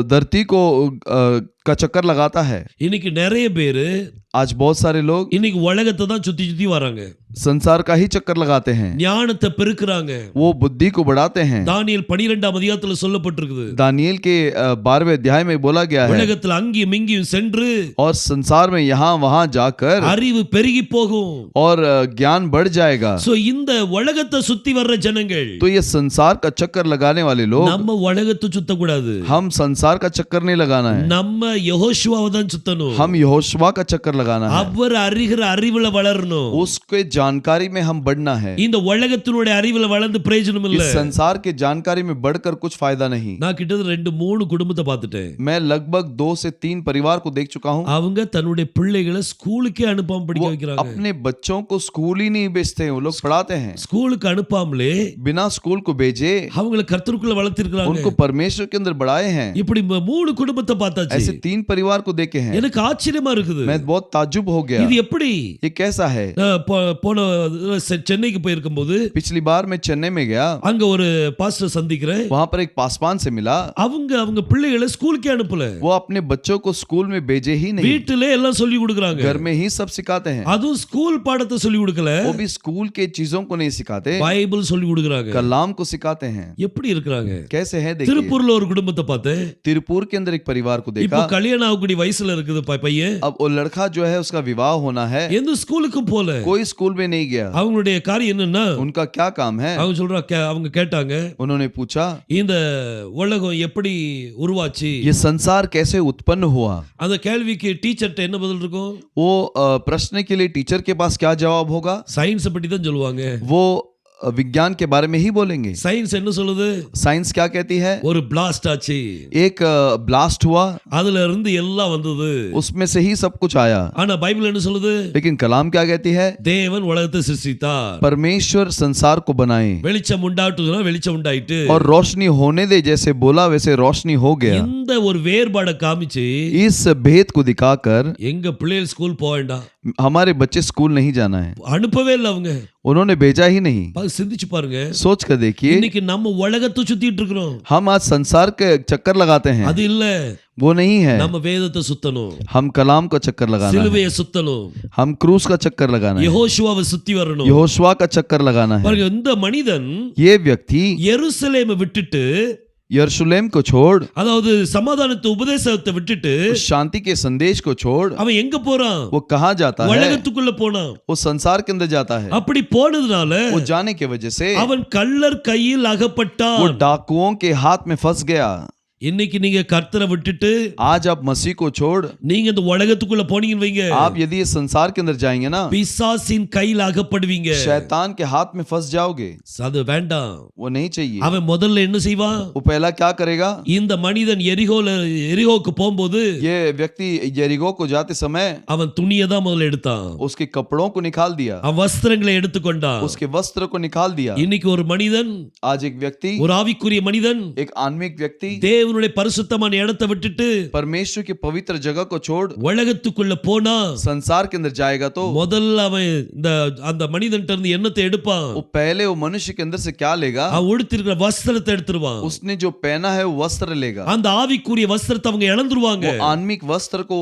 धरती को का चक्कर लगाता है। இன்னைக்கு நிறைய பேரு आज बहुत सारे लोग இன்னைக்கு உலகத்தை தான் சுத்தி சுத்தி வராங்க, संसार का ही चक्कर लगाते हैं, ஞானத்தை பெருக்குறாங்க. वो बुद्धि को बढ़ाते हैं। தானியேல் 12ஆம் அதிகாரத்துல சொல்லப்பட்டிருக்குது, दानियेल के 12वें अध्याय में बोला गया है, உலகத்துல அங்கேயும் இங்கேயும் சென்று और संसार में यहाँ वहां जाकर அறிவு பெருகி போகும். और ज्ञान बढ़ जाएगा। சோ இந்த உலகத்தை சுத்தி வர்ற ஜனங்கள், तो ये संसार का चक्कर लगाने वाले लोग, நம்ம உலகத்தை சுத்த கூடாது, हम संसार का चक्कर नहीं लगाना है, நம்ம யெகோஷுவாவை தான் சுத்தணும். हम यहोशुआ का चक्कर लगाना है, அவர் அறிகிற அறிவுல வளரணும். उसके जानकारी में हम बढ़ना है। இந்த உலகத்தினுடைய அறிவுல வளர்ந்து பிரயோஜனம் இல்ல. इस संसार के जानकारी में बढ़कर कुछ फायदा नहीं। நான் கிட்டத்தட்ட 2-3 குடும்பத்தை பார்த்துட்டேன். मैं लगभग 2 से 3 परिवार को देख चुका हूँ। அவங்க தன்னுடைய பிள்ளைகளை ஸ்கூலுக்கே அனுப்பாம படிக்க वो வைக்கிறாங்க. अपने बच्चों को स्कूल ही नहीं भेजते, वो लोग पढ़ाते हैं ஸ்கூலுக்கு அனுப்பாமலே बिना स्कूल को भेजे, அவங்களை கர்த்தருக்குள்ள வளர்த்திருக்காங்க. उनको परमेश्वर के अंदर बढ़ाए हैं। இப்படி 3 குடும்பத்தை பார்த்தாச்சு. ऐसे 3 परिवार को देखे हैं। எனக்கு ஆச்சரியமா இருக்குது. मैं बहुत ताज्जुब हो गया, இது எப்படி? ये कैसा है। போன சென்னைக்கு போயிருக்கும்போது पिछली बार मैं चेन्नई में गया, அங்க ஒரு பாஸ்டர் சந்திக்கிறேன். वहां पर एक पासवान से मिला। அவங்க பிள்ளைகளை ஸ்கூலுக்கே அனுப்பல, वो अपने बच्चों को स्कूल में भेजे ही नहीं, வீட்டிலே எல்லாம் சொல்லி கொடுக்கறாங்க. घर में ही सब सिखाते हैं। அதுவும் ஸ்கூல் பாடத்தை சொல்லி கொடுக்கல, वो भी स्कूल के चीजों को नहीं सिखाते, பைபிள் சொல்லி கொடுக்கறாங்க. कलाम को सिखाते हैं। எப்படி இருக்காங்க? कैसे है देखिए। திருப்பூர்ல ஒரு குடும்பத்தை பார்த்தேன். तिरुपुर के अंदर एक परिवार को இப்போ देखा। கல்யாணம் ஆகக்கூடிய வயசுல இருக்குது பையன். अब वो लड़का जो है उसका विवाह होना है, எந்த ஸ்கூலுக்கும் போல. कोई स्कूल में नहीं गया। அவங்களுடைய காரியம் என்னன்னா, उनका क्या काम है? அவங்க அவங்க கேட்டாங்க, उन्होंने पूछा இந்த உலகம் எப்படி உருவாச்சு? ये संसार कैसे उत्पन्न हुआ? அந்த கேள்விக்கு டீச்சர்ட்ட என்ன பதில் இருக்கும்? वो प्रश्न के लिए टीचर के पास क्या जवाब होगा? சயின்ஸ் பத்தி தான் சொல்லுவாங்க. वो विज्ञान के बारे में ही बोलेंगे। சயின்ஸ் என்ன சொல்லுது? साइंस क्या कहती है? ஒரு பிளாஸ்ட் ஆச்சு, एक ब्लास्ट हुआ, அதுல இருந்து எல்லாம் வந்தது. उसमें से ही सब कुछ आया। ஆனா பைபிள் என்ன சொல்லுது? लेकिन कलाम क्या कहती है? தேவன் உலகத்தை சிருஷ்டித்தார், परमेश्वर संसार को बनाए வெளிச்சம் உண்டாட்டுதுன்னா வெளிச்சம் உண்டாயிட்டு, और रोशनी होने दे, जैसे बोला वैसे रोशनी हो गया। இந்த ஒரு வேறுபாடை காமிச்சு इस भेद को दिखाकर எங்க பிள்ளைகள் ஸ்கூல் போக வேண்டாம், हमारे बच्चे स्कूल नहीं जाना है, அனுப்பவே இல்லை. அவங்க उन्होंने भेजा ही नहीं। சிந்திச்சு பாருங்க, सोच कर देखिए, இன்னைக்கு நம்ம உலகத்தை சுத்திட்டு இருக்கிறோம். हम आज संसार के चक्कर लगाते हैं, அது இல்ல, वो नहीं है। நம்ம வேதத்தை சுத்தணும், हम कलाम का चक्कर लगाना है, சிலுவையை சுத்தணும், हम क्रूस का चक्कर लगाना है, யெகோஷுவாவை சுத்தி வரணும். यहोशुआ का चक्कर लगाना है। பாருங்க, இந்த மனிதன் ये व्यक्ति எருசலேமை விட்டுட்டு, यरूशलेम को छोड़, அதாவது சமாதானத்தை உபதேசத்தை விட்டுட்டு, उस शांति के संदेश को छोड़, அவன் எங்க போறான்? वो कहाँ जाता है? உலகத்துக்குள்ள போனான். वो संसार के अंदर जाता है। அப்படி போனதுனால वो जाने की वजह से அவன் கள்ளர் கையில் वो அகப்பட்டான். डाकुओं के हाथ में फंस गया। இன்னைக்கு நீங்க கர்த்தரை விட்டுட்டு आज आप मसीह को छोड़, நீங்க இந்த உலகத்துக்குள்ள போனீங்கன்னு வைங்க, आप यदि इस संसार के अंदर जाएंगे ना, பிசாசின் கையில் அகப்படுவீங்க. शैतान के हाथ में फंस जाओगे। அது வேண்டாம். वो नहीं चाहिए। அவன் முதல்ல என்ன செய்வான்? वो पहला क्या करेगा? இந்த மனிதன் எரிகோக்கு போகும்போது ये व्यक्ति यरीगो को जाते समय அவன் துணியை தான் முதல்ல எடுத்தான், उसके कपड़ों को निकाल दिया, அவன் வஸ்திரங்களை எடுத்துக்கொண்டான். उसके वस्त्र को निकाल दिया। இன்னைக்கு ஒரு மனிதன், आज एक व्यक्ति, ஒரு ஆவிக்குரிய மனிதன், एक आत्मिक व्यक्ति தேவனுடைய பரிசுத்தமான இடத்தை விட்டுட்டு परमेश्वर की पवित्र जगह को छोड़ உலகத்துக்குள்ள போனா, संसार के अंदर जाएगा तो முதல்ல அவன் அந்த மனிதன்ட்ட இருந்து என்னத்தை எடுப்பான்? वो पहले वो मनुष्य के अंदर से क्या लेगा? அவன் உடுத்திருக்கிற வஸ்திரத்தை எடுத்துருவான். उसने जो पहना है वो वस्त्र लेगा। அந்த ஆவிக்குரிய வஸ்திரத்தை அவங்க இழந்துருவாங்க. वो आत्मिक वस्त्र को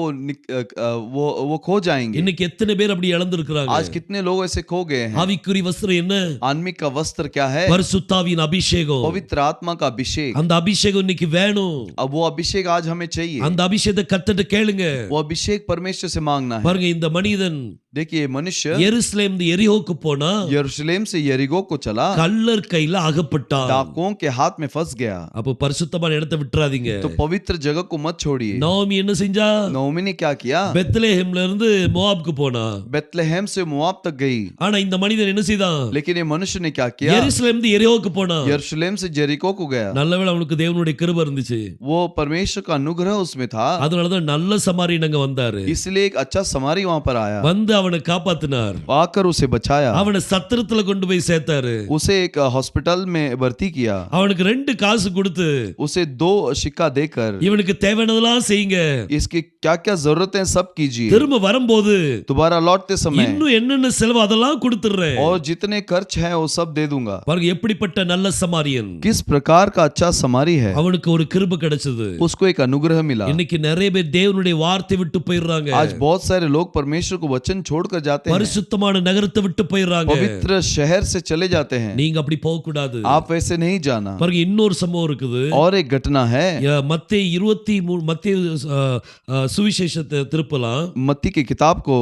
वो खो जाएंगे। இன்னைக்கு எத்தனை பேர் அப்படி இழந்திருக்கிறாங்க? आज कितने लोग ऐसे खो गए हैं। ஆவிக்குரிய வஸ்திரம் என்ன? आत्मिक का वस्त्र क्या है? பரிசுத்தாவின் அபிஷேகம். पवित्र आत्मा का अभिषेक। அந்த अभिषेகம் இன்னைக்கு வேணும். अब वो अभिषेक आज हमें चाहिए। அந்த அபிஷேகத்தை கர்த்தர்ட்ட கேளுங்க. वो अभिषेक परमेश्वर से मांगना है। பாருங்க, இந்த மனிதன் देखिए, मनुष्य எருசலேம் எரிகோக்கு போனா, यरूशलेम से यरीगो को चला, கள்ளர் கையில அகப்பட்டான். डाकुओं के हाथ में फंस गया। அப்போ பரிசுத்தமான இடத்தை விட்டுறாதீங்க. तो पवित्र जगह को मत छोड़िए। நோமி என்ன செஞ்சா? नोमी ने क्या किया? பெத்லெஹேம்ல இருந்து மோவாப்க்கு போனா. बेतलेहम से मोआब तक गई। ஆனா இந்த மனிதன் என்ன செய்தான்? लेकिन ये मनुष्य ने क्या किया? எருசலேம் எரிகோக்கு போனா. यरूशलेम से जेरिको को गया। நல்லவேளை அவனுக்கு தேவனுடைய கிருபை இருந்துச்சு. वो परमेश्वर का अनुग्रह उसमें था, அதனாலதான் நல்ல சமாரியன் அங்க வந்தாரு. इसलिए एक अच्छा समारी वहां पर आया, வந்து அவனை காப்பாத்தினார். आकर उसे बचाया, அவனை சத்திரத்துல கொண்டு போய் சேர்த்தாரு. उसे एक हॉस्पिटल में भर्ती किया, அவனுக்கு 2 காசு கொடுத்து, उसे 2 सिक्का देकर, இவனுக்கு தேவையானதெல்லாம் செய்யுங்க, इसकी क्या क्या जरूरत है सब कीजिए, திரும்ப வரும்போது दोबारा लौटते समय இன்னும் என்னென்ன செலவு அதெல்லாம் கொடுத்துறேன். और जितने खर्च है वो सब दे दूंगा। பாருங்க, எப்படிப்பட்ட நல்ல சமாரியன். किस प्रकार का अच्छा समारी है। அவனுக்கு ஒரு கிருபை கிடைச்சது. उसको एक अनुग्रह मिला। இன்னைக்கு நிறைய பேர் தேவனுடைய வார்த்தை விட்டு போயிடுறாங்க. आज बहुत सारे लोग परमेश्वर को वचन छोड़कर जाते हैं, பரிசுத்தமான நகரத்தை விட்டு போயிடுறாங்க. पवित्र शहर से चले जाते हैं। நீங்க அப்படி போக கூடாது. आप वैसे नहीं जाना। பாருங்க இன்னொரு சம்பவம் இருக்குது. और एक घटना है, மத்தேயு 23 மத்தேயு சுவிசேஷத்தை திருப்பலாம். मत्ती की किताब को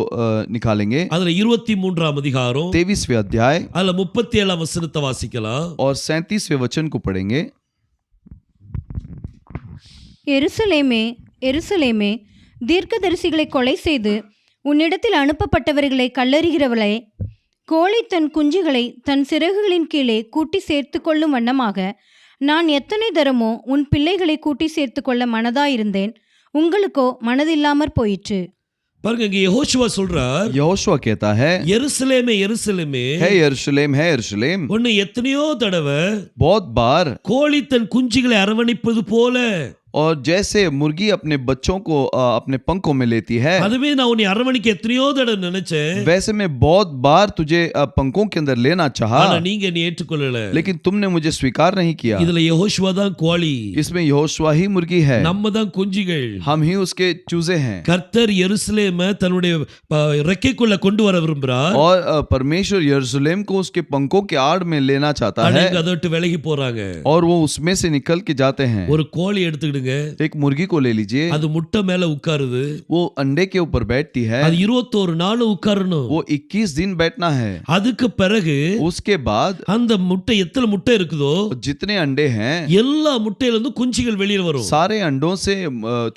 निकालेंगे, அதுல 23ஆம் அதிகாரம் 23वें अध्याय அதுல 37ஆம் வசனத்தை வாசிக்கலாம். और 37वें वचन को पढ़ेंगे। எருசலேமே எருசலேமே, தீர்க்கதரிசிகளை கொலை செய்து உன்னிடத்தில் அனுப்பப்பட்டவர்களை கல்லறிகிறவளே, கோழி தன் குஞ்சுகளை தன் சிறகுகளின் கீழே கூட்டி சேர்த்து கொள்ளும் வண்ணமாக நான் எத்தனை தரமோ உன் பிள்ளைகளை கூட்டி சேர்த்து கொள்ள மனதாயிருந்தேன், உங்களுக்கோ மனதில்லாமற் போயிற்று. பாருங்க இங்க யெகோஷுவா சொல்றார், यहोशुआ कहता है, எருசலேமே எருசலேமே, है यरूशलेम, है यरूशलेम, உன்னை எத்தனையோ தடவை बहुत बार கோழி தன் குஞ்சுகளை அரவணைப்பது போல, और जैसे मुर्गी अपने बच्चों को अपने पंखों में लेती है, அதுவே நான் உன்னை அரவணைக்க எத்தனையோ தடவை நினைச்சேன். वैसे मैं बहुत बार तुझे पंखों के अंदर लेना चाहा, ஆனா நீங்க என்னை ஏற்றுக்கொள்ளல. लेकिन तुमने मुझे स्वीकार नहीं किया। இதுல யெகோஷுவா தான் கோழி, इसमें यहोशुआ ही मुर्गी है, நம்ம தான் குஞ்சுகள். हम ही उसके चूजे हैं। கர்த்தர் எருசலேமை தன்னுடைய ரெக்கைக்குள்ள கொண்டு வர விரும்புறார். और परमेश्वर यरूशलेम को उसके पंखों के आड़ में लेना चाहता है, அதை விட்டு விலகி போறாங்க. और वो उसमें से निकल के जाते हैं। ஒரு கோழி எடுத்துக்கிடுங்க, एक मुर्गी को ले लीजिए, அது முட்டை மேல உட்காருது, वो अंडे के ऊपर बैठती है, அது 21 நாள் உட்காரணும். वो 21 दिन बैठना है। அதுக்கு பிறகு उसके बाद அந்த முட்டை எத்தனை முட்டை இருக்குதோ जितने अंडे हैं, எல்லா முட்டையில இருந்து குஞ்சுகள் வெளியில வரும். सारे अंडों से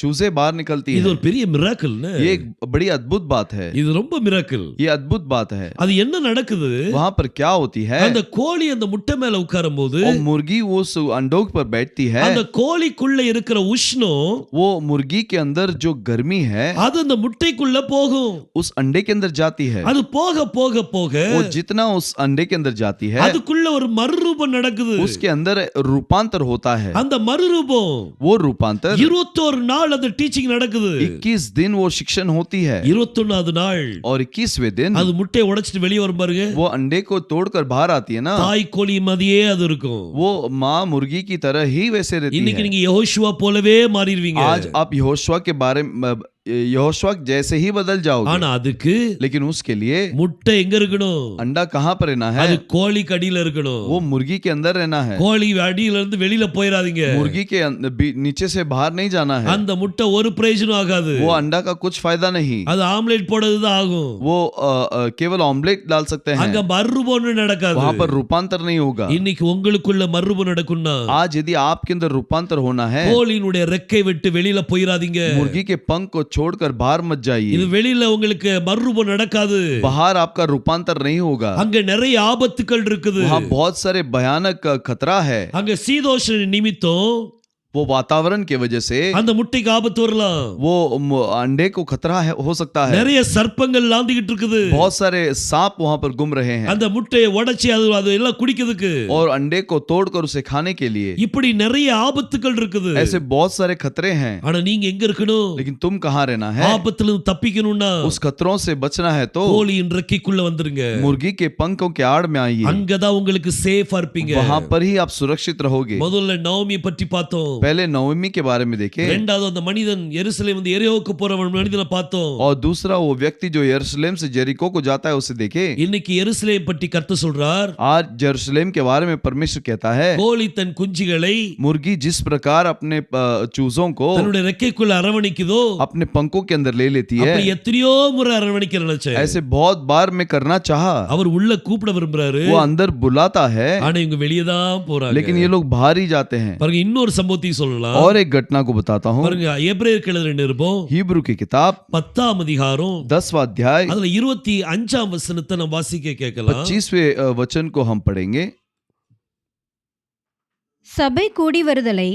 चूजे बाहर निकलती இது है। ஒரு பெரிய மிராக்கிள். ये एक बड़ी अद्भुत बात है, இது ரொம்ப மிராக்கிள். ये अद्भुत बात है। அது என்ன நடக்குது? वहां पर क्या होती है, அந்த கோழி அந்த முட்டை மேல உட்காரும் போது वो मुर्गी उस अंडों पर बैठती है, அந்த கோழிக்குள்ள இருக்கிற உஷ்ணம் वो मुर्गी के अंदर जो गर्मी है அது அந்த முட்டைக்குள்ள போகும். उस अंडे के अंदर जाती है। அது போக போக போக वो जितना उस अंडे के अंदर जाती है, அதுக்குள்ள ஒரு மறுரூபம் நடக்குது. उसके अंदर रूपांतर होता है। அந்த மறுரூபம் वो रूपांतर 21 நாள் அந்த டீச்சிங் நடக்குது. 21 दिन वो शिक्षण होती है, 21வது நாள் और 21वें दिन அது முட்டையை உடைச்சிட்டு வெளியே வரும் பாருங்க. वो अंडे को तोड़कर बाहर आती है ना, தாய் கோழி மாதிரியே அது இருக்கும். वो माँ मुर्गी की तरह ही वैसे रहती இன்னைக்கு है। நீங்க யெகோஷுவா போலவே மாறிடுவீங்க. आज आप यहोशुआ के बारे में यहोशुआ जैसे ही बदल जाओगे, ஆனா அதுக்கு लेकिन उसके लिए முட்டை எங்க இருக்கணும்? अंडा कहाँ पर रहना है, அது கோழி கடியில இருக்கணும். वो मुर्गी के अंदर रहना है। கோழி அடியில இருந்து வெளியில போயிடாதீங்க. मुर्गी के नीचे से बाहर नहीं जाना है। அந்த முட்டை ஒரு பிரயோஜனம் ஆகாது. वो अंडा का कुछ फायदा नहीं, அது ஆம்லெட் போடுறதுதான் ஆகும். वो केवल ऑमलेट डाल सकते हैं, அங்க மறுரூபம் ஒண்ணு நடக்காது. वहां पर रूपांतर नहीं होगा। இன்னைக்கு உங்களுக்குள்ள மறுரூபம் நடக்கும்னா आज यदि आपके अंदर रूपांतर होना है, கோழியினுடைய ரெக்கை விட்டு வெளியில போயிடாதீங்க. मुर्गी के पंख को छोड़कर बाहर मत जाइए। இது வெளியில உங்களுக்கு மறுரூபம் நடக்காது. बाहर आपका रूपांतर नहीं होगा। அங்க நிறைய ஆபத்துக்கள் இருக்குது. वहाँ बहुत सारे भयानक खतरा है। அங்க சீதோஷண நிமித்தம் वो वातावरण की वजह से அந்த முட்டைக்கு ஆபத்து வரலாம். वो अंडे को खतरा हो सकता है। நிறைய சர்ப்பங்கள் லாந்திக்கிட்டு இருக்குது. बहुत सारे सांप वहाँ पर घूम रहे हैं, அந்த முட்டையை உடைச்சி அது எல்லாம் குடிக்கிறதுக்கு. और अंडे को तोड़कर उसे खाने के लिए। இப்படி நிறைய ஆபத்துக்கள் இருக்குது. ऐसे बहुत सारे खतरे हैं, ஆனா நீங்க எங்க இருக்கணும்? लेकिन तुम कहाँ रहना है? ஆபத்துல இருந்து தப்பிக்கணும்னா उस खतरों से बचना है तो கோழியின் ரெக்கைக்குள்ள வந்துருங்க. मुर्गी के पंखों के आड़ में आइए, அங்கதான் உங்களுக்கு சேஃபா இருப்பீங்க. वहाँ पर ही आप सुरक्षित रहोगे। முதல்ல நவோமியை பற்றி பார்த்தோம். पहले नवमी के बारे में देखे, இரண்டாவது அந்த மனிதன் எருசலேம் வந்து எரிகோக்கு போறவன் மனிதனை பார்த்தோம். और दूसरा वो व्यक्ति जो यरूशलेम से जेरिको को जाता है उसे देखे। இன்னைக்கு எருசலேம் பற்றி கர்த்தர் சொல்றார், आज यरूशलेम के बारे में परमेश्वर कहता है, கோழி தன் குஞ்சுகளை मुर्गी जिस प्रकार अपने चूजों को தன்னுடைய ரெக்கைக்குள்ள அரவணைக்குதோ अपने पंखों के अंदर ले लेती है, அப்படி எத்தனையோ முறை அரவணைக்க நினைச்சேன். ऐसे बहुत बार मैं करना चाहा। அவர் உள்ள கூப்பிட விரும்புறாரு, वो अंदर बुलाता है, ஆனா இவங்க வெளியே தான் போறாங்க. लेकिन ये लोग बाहर ही जाते हैं। பாருங்க இன்னொரு சம்பவத்தையும் சொல்லலாம். और एक घटना को बताता हूँ, பாருங்க எபிரேயருக்கு எழுதின நிருபம் हिब्रू की किताब 10ஆம் அதிகாரம் 10वां अध्याय அதுல 25ஆம் வசனத்தை நம்ம வாசிக்க கேட்கலாம். 25वें वचन को हम पढ़ेंगे। சபை கூடி வருதலை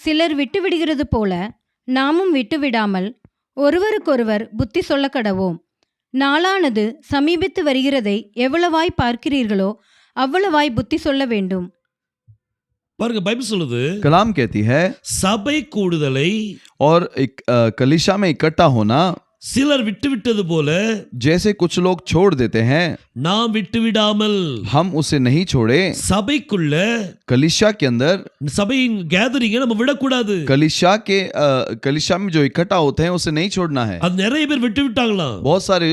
சிலர் விட்டுவிடுகிறது போல நாமும் விட்டுவிடாமல் ஒருவருக்கொருவர் புத்தி சொல்ல கடவோம். நாளானது சமீபித்து வருகிறதை எவ்வளவாய் பார்க்கிறீர்களோ அவ்வளவாய் புத்தி சொல்ல வேண்டும். பாருங்க பைபிள் சொல்லுது, कलाम कहती है, சபை கூடுதலை और एक कलीसिया में इकट्ठा होना சிலர் விட்டுவிட்டது போல जैसे कुछ लोग छोड़ देते हैं, நாம் விட்டுவிடாமல் हम उसे नहीं छोड़े। சபைக்குள்ள कलीसिया के अंदर, சபையின் கேதரிங்க நம்ம விடக்கூடாது. कलीसिया में जो इकट्ठा होते हैं उसे नहीं छोड़ना है। அது நிறைய பேர் விட்டு விட்டாங்களாம். बहुत सारे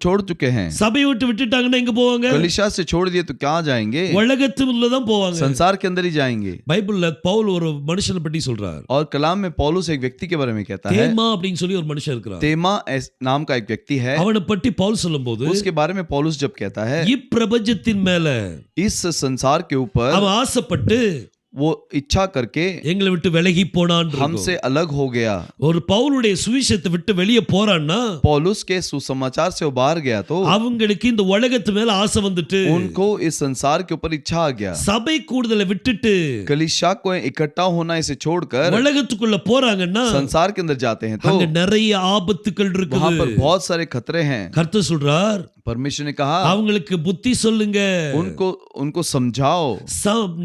छोड़ चुके हैं। சபையை விட்டு விட்டுட்டாங்கன்னா எங்க போவாங்க? कलीसिया से छोड़ दिए तो कहाँ जाएंगे? உலகத்துக்குள்ள தான் போவாங்க. संसार के अंदर ही जाएंगे। பைபிள்ல பவுல் ஒரு மனுஷனை பத்தி சொல்றார். और कलाम में पौलुस एक व्यक्ति के बारे में कहता है। தேமா அப்படினு சொல்லி ஒரு மனுஷன் இருக்கிறார். तेमा नाम का एक व्यक्ति है। அவனை பத்தி பவுல் சொல்லும்போது उसके बारे में पौलुस जब कहता है, இப்பிரபஞ்சத்தின் மேல इस संसार के ऊपर அவன் ஆசைப்பட்டு वो इच्छा करके எங்களை விட்டு விலகி போனான். हमसे अलग हो गया। ஒரு பவுலுடைய சுவிசேஷத்தை விட்டு வெளியே போறான்னா, पौलुस के सुसमाचार से वो बाहर गया तो அவங்களுக்கு இந்த உலகத்து மேல ஆசை வந்துட்டு उनको इस संसार के ऊपर इच्छा आ गया। சபை கூடுதலை விட்டுட்டு कलीसिया को इकट्ठा होना इसे छोड़कर உலகத்துக்குள்ள போறாங்கன்னா संसार के अंदर जाते हैं तो அங்க நிறைய ஆபத்துக்கள் वहां இருக்குது. पर बहुत सारे खतरे हैं। கர்த்தர் சொல்றார், परमेश्वर ने कहा அவங்களுக்கு புத்தி சொல்லுங்க. उनको समझाओ।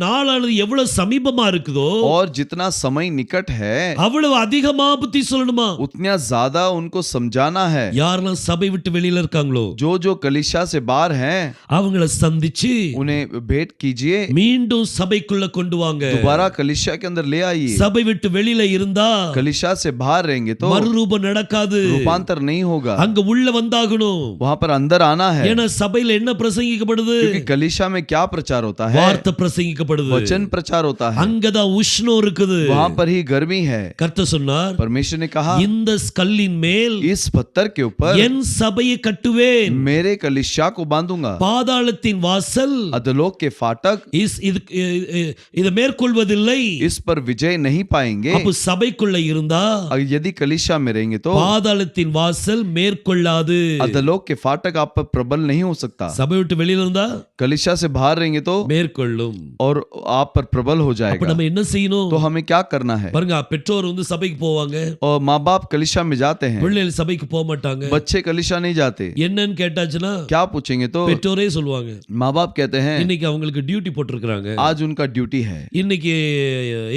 நாளானது எவ்வளவு சமீபமா இருக்குதோ और जितना समय निकट है அவ்வளவு அதிகமா புத்தி சொல்லணுமா? उतना ज्यादा उनको समझाना है। யாரெல்லாம் சபை விட்டு வெளியில இருக்காங்களோ जो कलीसिया से बाहर हैं அவங்கள சந்திச்சு उन्हें भेंट कीजिए, மீண்டும் சபைக்குள்ள கொண்டு வாங்க. दोबारा कलीसिया के अंदर ले आइए। சபை விட்டு வெளியில இருந்தா कलीसिया से बाहर रहेंगे तो மறுரூபம் நடக்காது. रूपांतर नहीं होगा, அங்க உள்ள வந்தாகணும். वहां पर अंदर आना है। ஏன்னா சபையில என்ன பிரசங்கிக்கப்படுது? क्योंकि कलीसिया में क्या प्रचार होता है? வார்த்தை பிரசங்கிக்கப்படுது. वचन प्रचार होता है। அங்கதான் உஷ்ணம் இருக்குது. वहां पर ही गर्मी है। கர்த்தர் சொன்னார், परमेश्वर ने कहा, இந்த கல்லின் மேல் इस पत्थर के ऊपर என் சபையை கட்டுவேன். मेरे कलीसिया को बांधूंगा। பாதாளத்தின் வாசல் अधोलोक के फाटक இதை மேற்கொள்வதில்லை. इस पर विजय नहीं पाएंगे। அப்ப சபைக்குள்ள இருந்தா यदि कलीसिया में रहेंगे तो பாதாளத்தின் வாசல் மேற்கொள்ளாது. अधोलोक के फाटक आप पर प्रबल नहीं हो सकता। சபை விட்டு வெளியில இருந்தா कलीसिया से बाहर रहेंगे तो மேற்கொள்ளும். और आप पर प्रबल हो அப்ப जाएगा। நம்ம என்ன செய்யணும்? तो हमें क्या करना है? பாருங்க, பெற்றோர் சபைக்கு போவாங்க, और माँ बाप कलीसिया में जाते हैं, பிள்ளைகள் சபைக்கு போக மாட்டாங்க. बच्चे कलीसिया नहीं जाते। என்னன்னு கேட்டாச்சுன்னா क्या पूछेंगे तो பெற்றோரே சொல்லுவாங்க, माँ बाप कहते हैं இன்னைக்கு அவங்களுக்கு டியூட்டி போட்டிருக்காங்க, आज उनका ड्यूटी है, இன்னைக்கு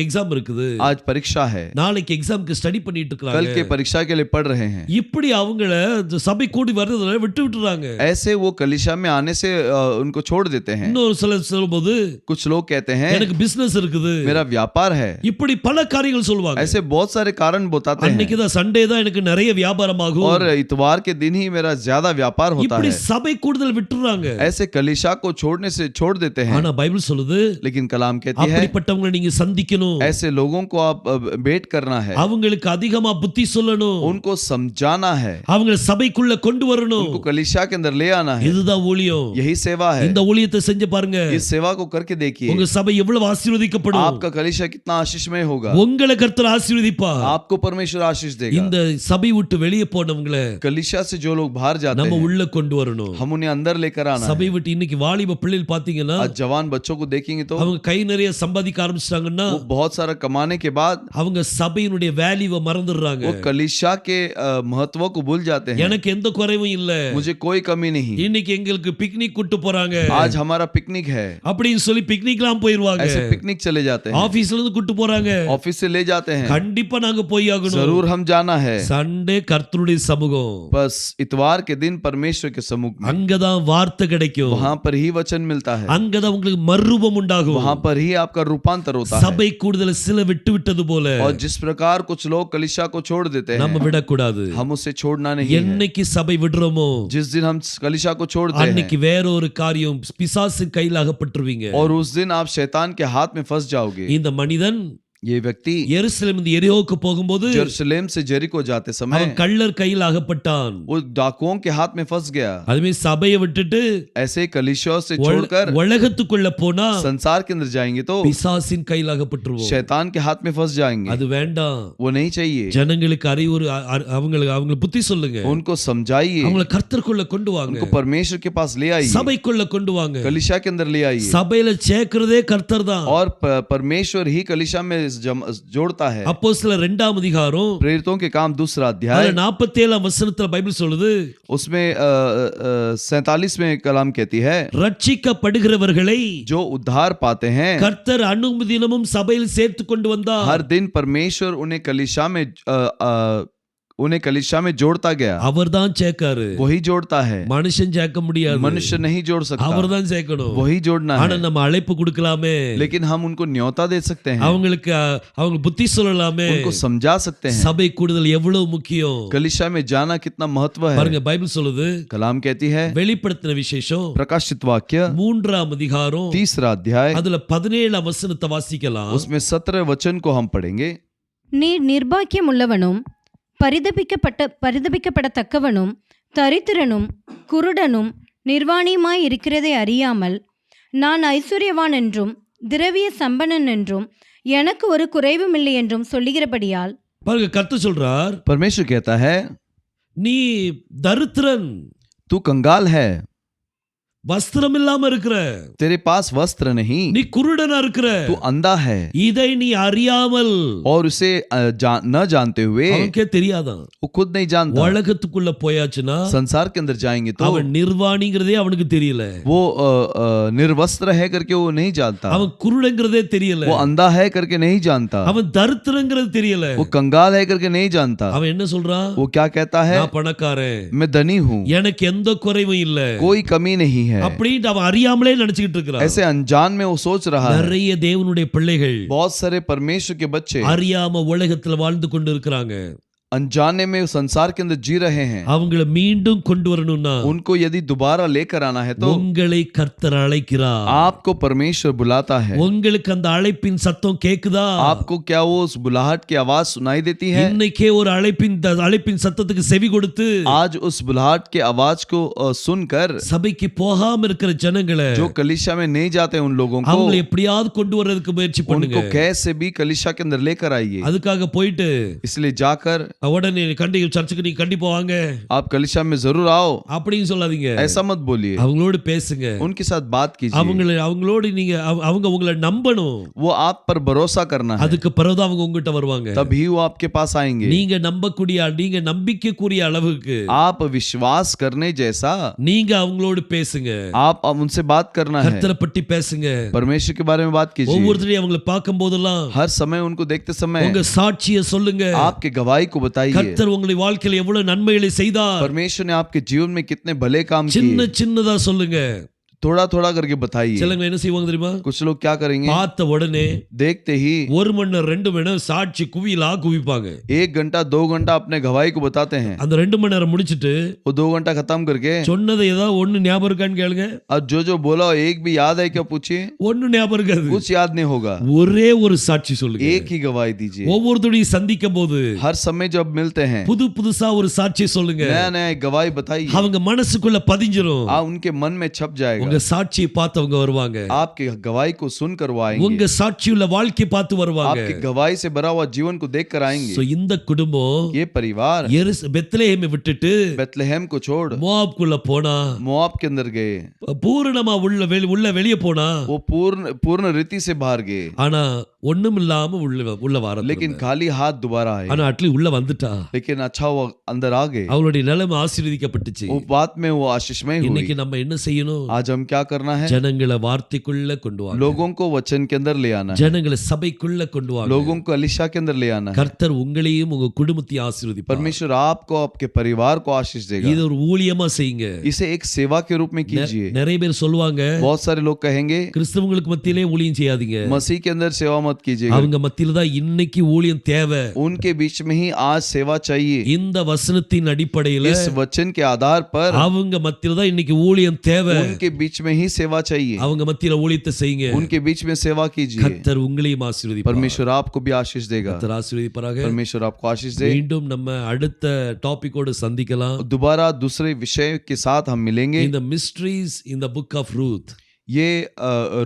எக்ஸாம் இருக்குது, आज परीक्षा है, நாளைக்கு எக்ஸாம்க்கு ஸ்டடி பண்ணிட்டு कल இருக்காங்க. के परीक्षा के लिए पढ़ रहे हैं। இப்படி அவங்கள சபை கூடி வர்றதுல விட்டுறாங்க. ऐसे वो कलीसिया में आने से उनको छोड़ देते हैं। இன்னொரு சிலர் சொல்லும்போது, कुछ लोग कहते हैं எனக்கு பிசினஸ் இருக்குது, मेरा व्यापार है। இப்படி பல காரியங்கள் சொல்லுவாங்க. ऐसे बहुत सारे कारण बताते हैं। அன்னைக்கு தான் சண்டே தான் எனக்கு நிறைய வியாபாரம் ஆகும், और इतवार के दिन ही मेरा ज्यादा व्यापार होता இப்படி है। சபை கூடுதல் விட்டுறாங்க. ऐसे कलीसिया को छोड़ने से छोड़ देते हैं। ஆனா பைபிள் சொல்லுது, लेकिन कलाम कहती है அப்படிப்பட்டவங்களை நீங்க சந்திக்கணும், ऐसे लोगों को आप भेंट करना है, அவங்களுக்கு அதிகமா புத்தி சொல்லணும், उनको समझाना है, அவங்களை சபைக்குள்ள கொண்டு வரணும். उनको कलीसिया के अंदर ले आना है। இதுதான் ஊழியம். यही सेवा है। இந்த ஊழியத்தை செஞ்சு பாருங்க, इस सेवा को करके देखिए, உங்க சபை எவ்வளவு ஆசீர்வதிக்கப்படும். आपका कलीसिया कितना आशीषमय होगा। உங்களை கர்த்தர் ஆசீர்வதிப்பா. आपको परमेश्वर आशीष देगा। இந்த சபை விட்டு வெளியே போனவங்களை कलीसिया से जो लोग बाहर जाते நம்ம हैं உள்ள கொண்டு வரணும். हम उन्हें अंदर लेकर आना சபை है। விட்டு இன்னைக்கு வாலிப பிள்ளைகள் பாத்தீங்கன்னா आज जवान बच्चों को देखेंगे तो அவங்க கை நிறைய சம்பாதிக்க ஆரம்பிச்சிட்டாங்கன்னா वो बहुत सारा कमाने के बाद அவங்க சபையினுடைய வேல்யூவை மறந்துடுறாங்க. वो कलीसिया के महत्व को भूल जाते हैं। எனக்கு எந்த குறைவும் இல்ல, मुझे कोई कमी नहीं, இன்னைக்கு எங்களுக்கு பிக்னிக் கூட்டு போறாங்க, आज हमारा पिकनिक है, அப்படின்னு சொல்லி பிக்னிக்லாம் போயிருவாங்க. ऐसे पिकनिक चले जाते हैं, ஆபீஸ்ல இருந்து கூட்டு போறாங்க, ऑफिस से ले जाते हैं, கண்டிப்பா நாங்க போய் ஆகணும். जरूर हम जाना है। சண்டே கர்த்தருடைய சமூகம், बस इतवार के दिन परमेश्वर के सम्मुख में, அங்கதான் வார்த்தை கிடைக்கும், वहां पर ही वचन मिलता है, அங்கதான் உங்களுக்கு மறுரூபம் உண்டாகும். वहां पर ही आपका रूपांतर होता है। சபை கூடுதல் சில விட்டு விட்டது போல और जिस प्रकार कुछ लोग कलीसिया को छोड़ देते हैं, நம்ம விடக்கூடாது. हम उसे छोड़ना नहीं है। என்னைக்கு சபை விடுறோமோ जिस दिन हम कलीसिया को छोड़ते हैं அன்னைக்கு வேற ஒரு காரியம் பிசாசின் கையில் அகப்பட்டுருவீங்க. और उस दिन आप शैतान के हाथ में फंस जाओगे। இந்த மனிதன் ये व्यक्ति எருசலேமிலிருந்து எரிகோவுக்கு போகும்போது यरूशलेम से जेरिको जाते समय அவன் கள்ளர் கையில் அகப்பட்டான். वो डाकुओं के हाथ में फंस गया। அதுமே சபையை விட்டுட்டு ऐसे कलीसिया से छोड़कर உலகத்துக்குள்ள போனா संसार के अंदर जाएंगे तो பிசாசின் கையில் அகப்பட்டுருவோம். शैतान के हाथ में फंस जाएंगे। அது வேண்டாம். वो नहीं चाहिए। ஜனங்களுக்கு அறிவுரை அவங்களுக்கு புத்தி சொல்லுங்க, उनको समझाइए, அவங்களை கர்த்தருக்குள்ள கொண்டு வாங்க, उनको परमेश्वर के पास ले आइए, சபைக்குள்ள கொண்டு வாங்க. कलीसिया के अंदर ले आइए। சபையில சேர்க்கிறதே கர்த்தர் தான். और परमेश्वर ही कलीसिया में जोड़ता है। அப்போஸ்தலர் 2ஆம் அதிகாரம் प्रेरितों के काम 2 अध्याय 47ஆம் வசனத்துல பைபிள் சொல்லுது, उसमें 47 में कलाम कहती है, ரட்சிக்கப்படுகிறவர்களை जो उद्धार पाते हैं கர்த்தர் அனுதினமும் சபையில் சேர்த்து கொண்டு வந்தார். हर दिन परमेश्वर उन्हें कलीसिया में उन्हें कलीसिया में जोड़ता गया, அவர்தான் சேர்க்காரு. वही जोड़ता है, மனுஷன் சேர்க்க முடியாது. मनुष्य नहीं जोड़ सकता, அவர்தான் சேர்க்கணும். वही जोड़ना ஆனா है। நம்ம அழைப்பு கொடுக்கலாமே, लेकिन हम उनको न्योता दे सकते हैं, அவங்களுக்கு அவங்க புத்தி சொல்லலாமே. उनको समझा सकते हैं। சபை கூடுதல் எவ்வளவு முக்கியம் कलीसिया में जाना कितना महत्व है। பாருங்க, பைபிள் சொல்லுது, कलाम कहती है, வெளிப்படுத்தின விசேஷம் प्रकाशित वाक्य 3ஆம் அதிகாரம் 3 अध्याय, அதுல 17ஆம் வசனத்தை வாசிக்கலாம். उसमें 17 वचन को हम पढ़ेंगे। நீர் நிர்பாக்கியம் உள்ளவனும் பரிதபிக்கப்படத்தக்கவனும் தரித்திரனும் குருடனும் நிர்வாணியுமாய் இருக்கிறதை அறியாமல் நான் ஐஸ்வர்யவான் என்றும் திரவிய சம்பனன் என்றும் எனக்கு ஒரு குறைவும் இல்லை என்றும் சொல்லுகிறபடியால் பாருங்க, கர்த்தர் சொல்றார், परमेश्वर कहता है, நீ தரித்திரன், तू कंगाल है, வஸ்திரம் இல்லாம இருக்கிற, तेरे पास वस्त्र नहीं, நீ குருடனா இருக்கிற, तू अंधा है, இதை நீ அறியாமல், और उसे न जानते हुए, அவனுக்கே தெரியாதான். वो खुद नहीं जानता, உலகத்துக்குள்ள போயாச்சுன்னா संसार के अंदर जाएंगे तो அவன் நிர்வாணிங்கிறதே அவனுக்கு தெரியல, वो निर्वस्त्र है करके वो नहीं जानता, அவன் குருடங்கிறதே தெரியல, वो अंधा है करके नहीं जानता, அவன் தரித்திரங்கிறது தெரியல. वो कंगाल है करके नहीं जानता। அவன் என்ன சொல்றான்? वो क्या कहता है? நான் பணக்காரன், मैं धनी हूँ, எனக்கு எந்த குறைவும் இல்ல, कोई कमी नहीं है, அப்படின்னு அவன் அறியாமலே நினைச்சுக்கிட்டு இருக்கிறான். ऐसे अनजान में वो सोच रहा है। நிறைய தேவனுடைய பிள்ளைகள் बहुत सारे परमेश्वर के बच्चे அறியாம உலகத்துல வாழ்ந்து கொண்டு இருக்கிறாங்க. अनजाने में संसार के अंदर जी रहे हैं। அவங்கள மீண்டும் கொண்டு வரணும்னா उनको यदि दोबारा लेकर आना है तो உங்களை கர்த்தர் அழைக்கிறார். आपको परमेश्वर बुलाता है। உங்களுக்கு அந்த அழைப்பின் சத்தம் கேக்குதா? आपको क्या वो उस बुलाहट की आवाज सुनाई देती है? இன்னைக்கே ஒரு அழைப்பின் சத்தத்துக்கு செவி கொடுத்து आज उस बुलाहट के आवाज को सुनकर சபைக்கு போகாம இருக்கிற ஜனங்களை, जो कलीसिया में नहीं जाते उन लोगों को அவங்களை எப்படியாவது கொண்டு வர்றதுக்கு முயற்சி பண்ணுங்க. उनको कैसे भी कलीसिया के अंदर लेकर आइए। அதுக்காக போயிட்டு इसलिए जाकर உடனே சர்ச்சுக்கு நீங்க கண்டிப்பா வாங்க आप कलीसिया में जरूर आओ அப்படின்னு சொல்லாதீங்க. ऐसा मत बोलिए, அவங்களோடு பேசுங்க, उनके साथ बात कीजिए, அவங்களோடு நீங்க அவங்க உங்களை நம்பணும். वो आप पर भरोसा करना है, அதுக்கு பிறகுதான் அவங்க உங்ககிட்ட வருவாங்க. तभी वो आपके पास आएंगे। நீங்க நம்பிக்கைக்குரிய அளவுக்கு आप विश्वास करने जैसा நீங்க அவங்களோடு பேசுங்க, आप उनसे बात करना है, கர்த்தரை பற்றி பேசுங்க. परमेश्वर के बारे में बात कीजिए। ஒவ்வொருத்தரையும் அவங்களை பார்க்கும் போதெல்லாம் हर समय उनको देखते समय உங்க சாட்சியை சொல்லுங்க. आपके गवाही को बताइए। கர்த்தர் உங்களுடைய வாழ்க்கையில எவ்வளவு நன்மைகளை செய்தார், परमेश्वर ने आपके जीवन में कितने भले काम சின்ன किए, சின்னதா சொல்லுங்க. थोड़ा थोड़ा करके बताइए। சிலங்க என்ன செய்வாங்க தெரியுமா? कुछ लोग क्या करेंगे, பார்த்த உடனே देखते ही 1 மணி நேரம் 2 மணி நேரம் சாட்சி குவிப்பாங்க. 1 घंटा 2 घंटा अपने गवाही को बताते हैं। அந்த 2 மணி நேரம் முடிச்சிட்டு वो 2 घंटा खत्म करके சொன்னதை ஏதாவது ஒண்ணு ஞாபகம் இருக்கான்னு கேளுங்க. और जो बोला एक भी याद है क्या पूछिए, ஒண்ணு ஞாபகம் இருக்காது. कुछ याद नहीं होगा। ஒரே ஒரு சாட்சி சொல்லுங்க. एक ही गवाही दीजिए। ஒவ்வொருத்தரையும் சந்திக்கும் போது हर समय जब मिलते हैं புதுசா ஒரு சாட்சி சொல்லுங்க. नया नया गवाही बताइए, அவங்க மனசுக்குள்ள பதிஞ்சிரும். उनके मन में छप जाएगा। உங்க சாட்சியை பார்த்தவங்க வருவாங்க. आपके गवाही को सुनकर वो आएंगे, உங்க சாட்சியுள்ள வாழ்க்கை பார்த்து வருவாங்க. आपकी गवाही से भरा हुआ जीवन को देखकर आएंगे। So, இந்த குடும்பம் ये परिवार பெத்லெஹேமை விட்டுட்டு बेथलेहम को छोड़ மோவாப்குள்ள போனா, मोआब के अंदर गए, பூரணமா உள்ள வெளியே போனா, वो पूर्ण रीति से बाहर गए, ஆனா ஒண்ணும் இல்லாம உள்ள வர, लेकिन खाली हाथ दोबारा आए। ஆனா அட்லி உள்ள வந்துட்டா, लेकिन अच्छा वो अंदर आ गए, அவளுடைய நிலைமை ஆசீர்வதிக்கப்பட்டுச்சு. वो बात में वो आशीषमय हुई। இன்னைக்கு நம்ம என்ன செய்யணும்? आज हम क्या करना है, ஜனங்களை வார்த்தைக்குள்ள கொண்டு வாங்க, लोगों को वचन के अंदर ले आना है, ஜனங்களை சபைக்குள்ள கொண்டு வாங்க. लोगों को कलीसिया के अंदर ले आना है। கர்த்தர் உங்களையும் உங்க குடும்பத்தையும் ஆசீர்வதிப்பார். परमेश्वर आपको आपके परिवार को आशीष देगा। இது ஒரு ஊழியமா செய்யுங்க. इसे एक सेवा के रूप में कीजिए। நிறைய பேர் சொல்லுவாங்க, बहुत सारे लोग कहेंगे கிறிஸ்தவங்களுக்கு மத்தியிலே ஊழியம் செய்யாதீங்க, मसीह के अंदर सेवा मत कीजिएगा। அவங்க மத்தியில தான் இன்னைக்கு ஊழியம் தேவை. उनके बीच में ही आज सेवा चाहिए। இந்த வசனத்தின் அடிப்படையில इस वचन के आधार पर அவங்க மத்தியில தான் இன்னைக்கு ஊழியம் தேவை. उनके बीच में ही सेवा चाहिए। அவங்க மத்தியில ஊழியத்தை செய்யுங்க. उनके बीच में सेवा कीजिए। கர்த்தர் உங்களையும் ஆசீர்வதிப்பார். परमेश्वर आपको भी आशीष देगा। கர்த்தர் ஆசீர்வதிப்பாராக. परमेश्वर आपको आशीष दे। மீண்டும் நம்ம அடுத்த டாபிக்கோடு சந்திக்கலாம். दोबारा दूसरे विषय के साथ हम मिलेंगे। In the mysteries in the book of Ruth. ये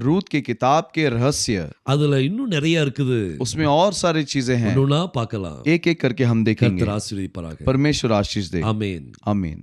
रूत की किताब के रहस्य, அதுல இன்னும் நிறைய இருக்குது. उसमें और सारी चीजें हैं, ஒண்ணா பார்க்கலாம். एक एक करके हम देखेंगे। கர்த்தர் ஆசீர்வதிப்பாராக. परमेश्वर आशीष दे। ஆமென். आमीन।